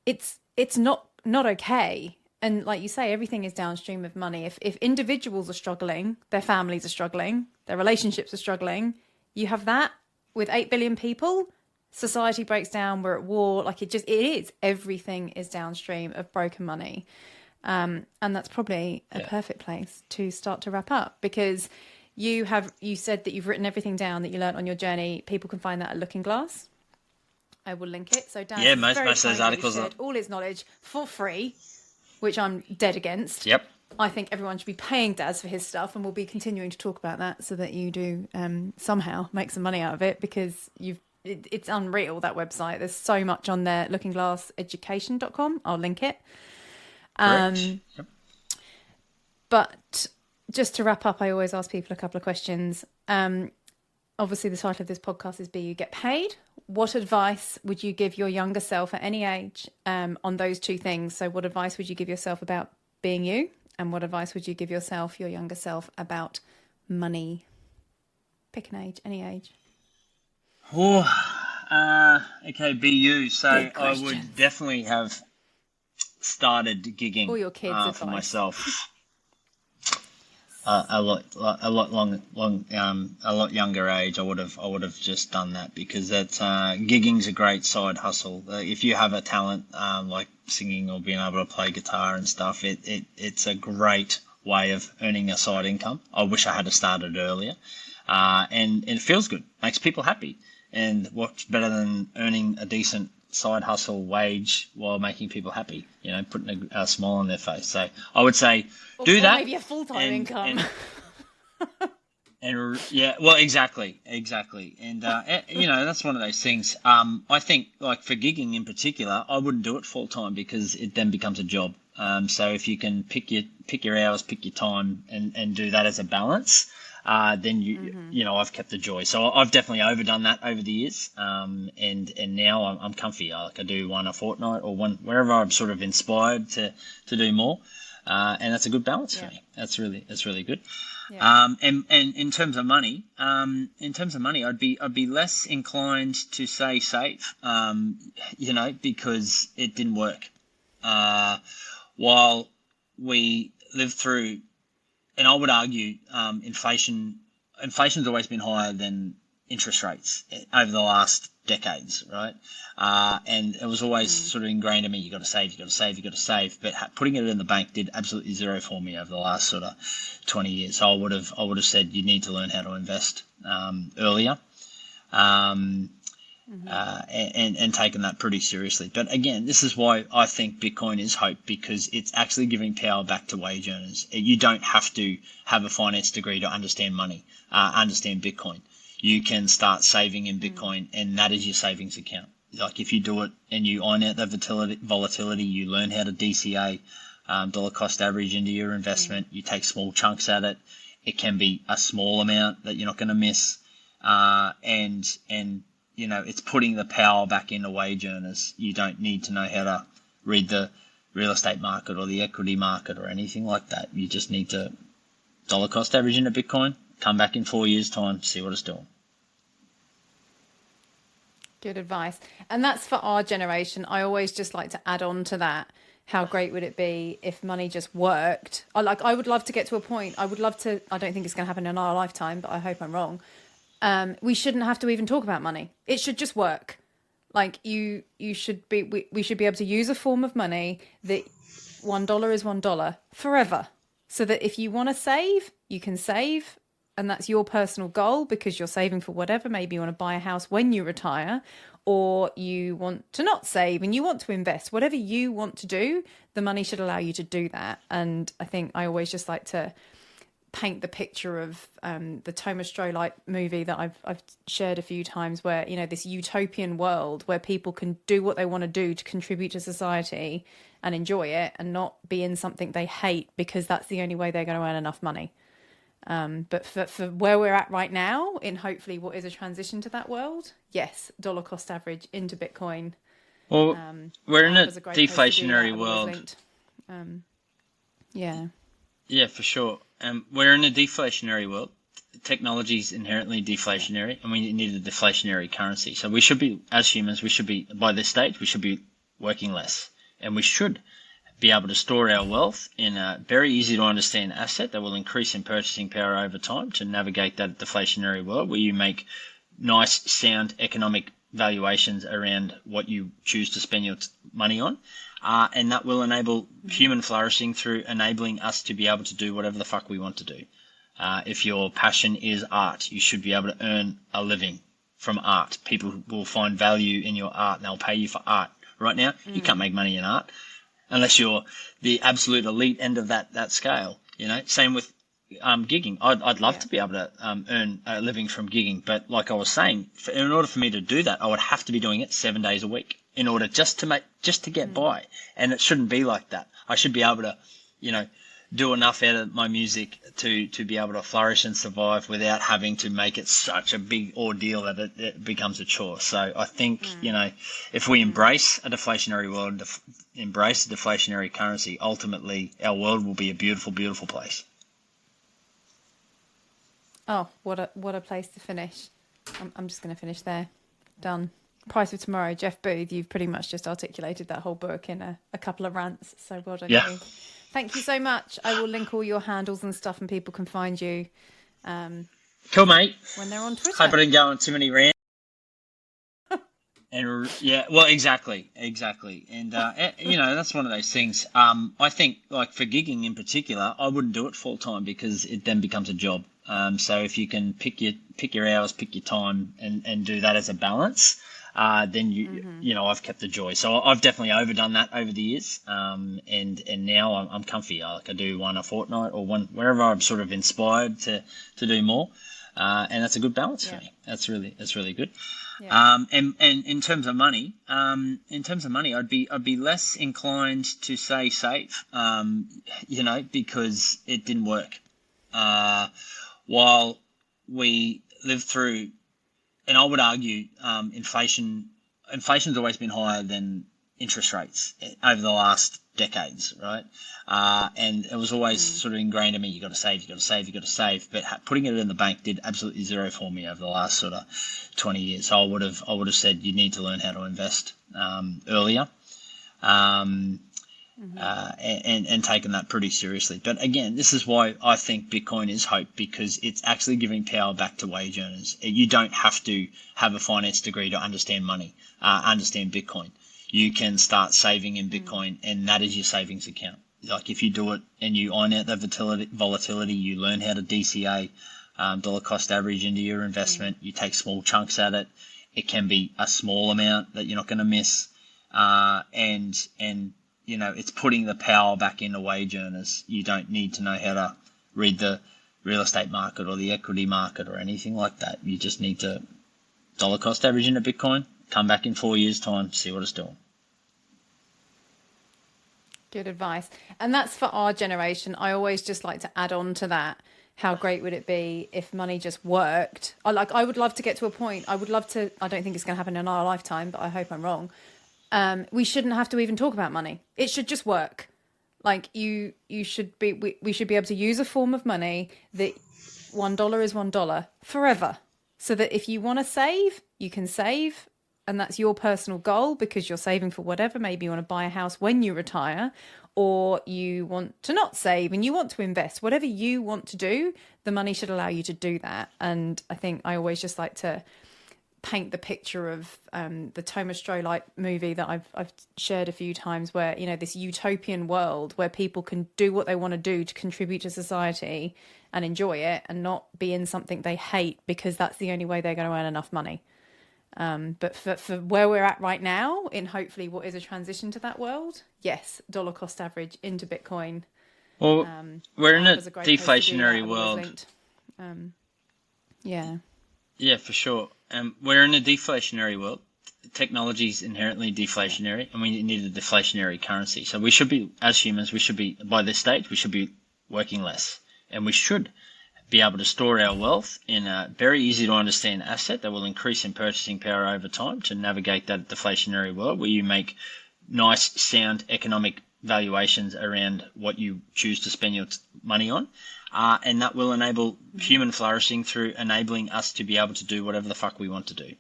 it's not okay. And like you say, everything is downstream of money. If individuals are struggling, their families are struggling, their relationships are struggling, you have that with 8 billion people, society breaks down, we're at war. Like, it is. Everything is downstream of broken money. And that's probably a perfect place to start to wrap up, because you said that you've written everything down that you learned on your journey. People can find that at Looking Glass. I will link it. So Daz, most of those articles shared all his knowledge for free, which I'm dead against. Yep. I think everyone should be paying Daz for his stuff, and we'll be continuing to talk about that so that you do somehow make some money out of it, because it's unreal, that website. There's so much on there. LookingGlassEducation.com. I'll link it. Yep. But just to wrap up, I always ask people a couple of questions. Obviously, the title of this podcast is Be You Get Paid. What advice would you give your younger self at any age on those two things? So what advice would you give yourself about being you? And what advice would you give yourself, your younger self, about money? Pick an age, any age. Okay, be you. So I would definitely have started gigging all your kids for myself. A lot younger age. I would have just done that, because that's gigging's a great side hustle. If you have a talent like singing or being able to play guitar and stuff, it's a great way of earning a side income. I wish I had started earlier, and it feels good, makes people happy. And what's better than earning a decent side hustle wage while making people happy, putting a smile on their face. So I would say do that. Maybe a full-time income. And exactly. And, that's one of those things. I think, like, for gigging in particular, I wouldn't do it full-time, because it then becomes a job. So if you can pick your hours, pick your time, and do that as a balance, then I've kept the joy. So I've definitely overdone that over the years, and now I'm comfy. I do one a fortnight or one wherever I'm sort of inspired to do more, and that's a good balance for me. That's really good. Yeah. And in terms of money, I'd be less inclined to say save, because it didn't work. While we lived through. And I would argue inflation's always been higher than interest rates over the last decades, right? And it was always sort of ingrained in me, you got to save, you got to save, you got to save. But putting it in the bank did absolutely zero for me over the last sort of 20 years. So I would have said you need to learn how to invest earlier. And taken that pretty seriously. But again, this is why I think Bitcoin is hope, because it's actually giving power back to wage earners. You don't have to have a finance degree to understand money, understand Bitcoin. You can start saving in Bitcoin, and that is your savings account. Like if you do it and you iron out that volatility, you learn how to DCA, dollar cost average into your investment. You take small chunks at it. It can be a small amount that you're not going to miss, and it's putting the power back into wage earners. You don't need to know how to read the real estate market or the equity market or anything like that. You just need to dollar cost average into Bitcoin, come back in 4 years' time, see what it's doing. Good advice. And that's for our generation. I always just like to add on to that. How great would it be if money just worked? I would love to get to a point. I don't think it's going to happen in our lifetime, but I hope I'm wrong. We shouldn't have to even talk about money. It should just work. Like we should be able to use a form of money that $1 is $1 forever. So that if you want to save, you can save. And that's your personal goal because you're saving for whatever. Maybe you want to buy a house when you retire, or you want to not save and you want to invest. Whatever you want to do, the money should allow you to do that. And I think I always just like to paint the picture of the Thomas Stroh movie that I've shared a few times, where this utopian world where people can do what they want to do to contribute to society and enjoy it, and not be in something they hate because that's the only way they're going to earn enough money. But for where we're at right now, in hopefully what is a transition to that world, yes, dollar cost average into Bitcoin. Well, we're in a deflationary world. Yeah, for sure. We're in a deflationary world. Technology is inherently deflationary, and we need a deflationary currency. So we should be, as humans, by this stage, we should be working less, and we should be able to store our wealth in a very easy to understand asset that will increase in purchasing power over time to navigate that deflationary world where you make nice, sound economic valuations around what you choose to spend your money on. And that will enable human flourishing through enabling us to be able to do whatever the fuck we want to do. If your passion is art, you should be able to earn a living from art. People will find value in your art and they'll pay you for art. Right now, you can't make money in art unless you're the absolute elite end of that scale. Same with gigging. I'd love to be able to earn a living from gigging, but like I was saying, in order for me to do that, I would have to be doing it 7 days a week in order just to get by. And it shouldn't be like that. I should be able to, do enough out of my music to be able to flourish and survive without having to make it such a big ordeal that it becomes a chore. So I think, if we embrace a deflationary world, embrace a deflationary currency, ultimately our world will be a beautiful, beautiful place. Oh, what a place to finish. I'm just going to finish there. Done. Price of Tomorrow, Jeff Booth. You've pretty much just articulated that whole book in a couple of rants. So well done. Yeah. You. Thank you so much. I will link all your handles and stuff, and people can find you. Cool, mate. When they're on Twitter. Hope I didn't go on too many rants. And yeah, well, exactly. And that's one of those things. I think, like for gigging in particular, I wouldn't do it full time because it then becomes a job. So if you can pick your hours, pick your time, and do that as a balance, then I've kept the joy. So I've definitely overdone that over the years, and now I'm comfy. I do one a fortnight or one wherever I'm sort of inspired to do more, and that's a good balance for me. That's really good. Yeah. And in terms of money, I'd be less inclined to say save, because it didn't work. While we lived through, and I would argue, inflation's always been higher than interest rates over the last decades, right? And it was always sort of ingrained in me, you got to save, you got to save, you got to save. But putting it in the bank did absolutely zero for me over the last sort of 20 years. So I would have said you need to learn how to invest earlier. and taken that pretty seriously. But again, this is why I think Bitcoin is hope, because it's actually giving power back to wage earners. You don't have to have a finance degree to understand money, understand Bitcoin. You can start saving in Bitcoin, and that is your savings account. Like if you do it and you iron out the volatility, you learn how to DCA, dollar cost average into your investment. You take small chunks at it. It can be a small amount that you're not going to miss, and it's putting the power back into wage earners. You don't need to know how to read the real estate market or the equity market or anything like that. You just need to dollar cost average into Bitcoin, come back in 4 years' time, see what it's doing. Good advice. And that's for our generation. I always just like to add on to that. How great would it be if money just worked? I would love to get to a point. I would love to. I don't think it's going to happen in our lifetime, but I hope I'm wrong. We shouldn't have to even talk about money. It should just work. Like we should be able to use a form of money that $1 is $1 forever. So that if you want to save, you can save. And that's your personal goal because you're saving for whatever. Maybe you want to buy a house when you retire, or you want to not save and you want to invest. Whatever you want to do, the money should allow you to do that. And I think I always just like to paint the picture of the Thomas Stroh movie that I've shared a few times, where this utopian world where people can do what they want to do to contribute to society and enjoy it, and not be in something they hate because that's the only way they're going to earn enough money. But for where we're at right now, in hopefully what is a transition to that world, yes, dollar cost average into Bitcoin. Well, we're in a deflationary world. Yeah, for sure. We're in a deflationary world. Technology is inherently deflationary, and we need a deflationary currency. So we should be, as humans, by this stage, we should be working less, and we should be able to store our wealth in a very easy to understand asset that will increase in purchasing power over time to navigate that deflationary world, where you make nice, sound economic valuations around what you choose to spend your money on. And that will enable human flourishing through enabling us to be able to do whatever the fuck we want to do.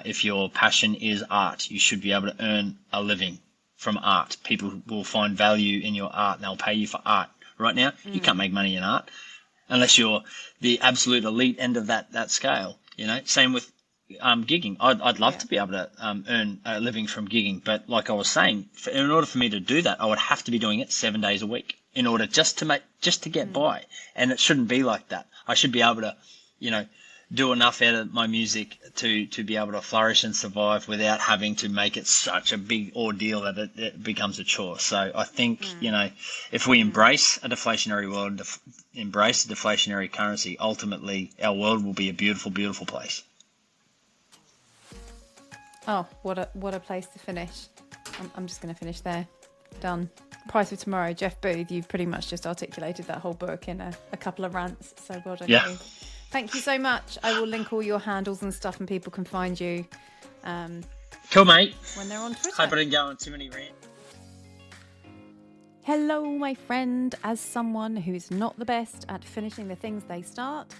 If your passion is art, you should be able to earn a living from art. People will find value in your art and they'll pay you for art. Right now, you can't make money in art unless you're the absolute elite end of that scale. Same with gigging. I'd love to be able to earn a living from gigging, but like I was saying, in order for me to do that, I would have to be doing it 7 days a week in order just to get by. And it shouldn't be like that. I should be able to, do enough out of my music to be able to flourish and survive without having to make it such a big ordeal that it becomes a chore. So I think, if we embrace a deflationary world, embrace a deflationary currency, ultimately our world will be a beautiful, beautiful place. Oh, what a place to finish. I'm just going to finish there. Done. Price of Tomorrow, Jeff Booth. You've pretty much just articulated that whole book in a couple of rants. So well done. Yeah. Thank you so much. I will link all your handles and stuff, and people can find you. Cool, mate. When they're on Twitter. Hope I didn't go on too many rants. Hello, my friend. As someone who's not the best at finishing the things they start,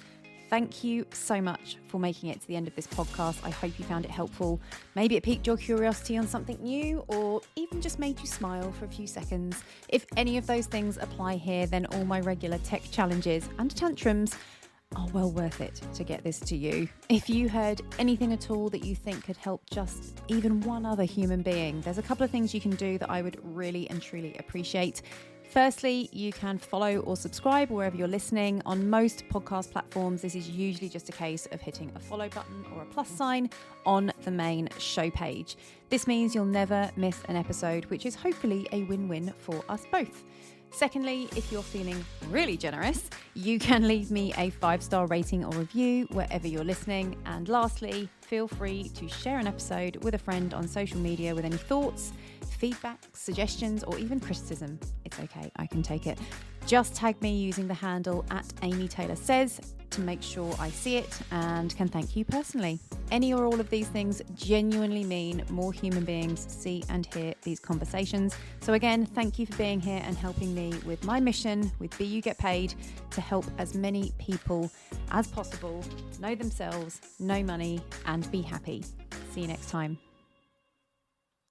thank you so much for making it to the end of this podcast. I hope you found it helpful. Maybe it piqued your curiosity on something new, or even just made you smile for a few seconds. If any of those things apply here, then all my regular tech challenges and tantrums are well worth it to get this to you. If you heard anything at all that you think could help just even one other human being, there's a couple of things you can do that I would really and truly appreciate. Firstly, you can follow or subscribe wherever you're listening. On most podcast platforms, this is usually just a case of hitting a follow button or a plus sign on the main show page. This means you'll never miss an episode, which is hopefully a win-win for us both. Secondly, if you're feeling really generous, you can leave me a 5-star rating or review wherever you're listening. And lastly, feel free to share an episode with a friend on social media with any thoughts, feedback, suggestions, or even criticism. It's okay, I can take it. Just tag me using the handle @AmyTaylorSays to make sure I see it and can thank you personally. Any or all of these things genuinely mean more human beings see and hear these conversations. So again, thank you for being here and helping me with my mission with Be You Get Paid to help as many people as possible know themselves, know money, and be happy. See you next time.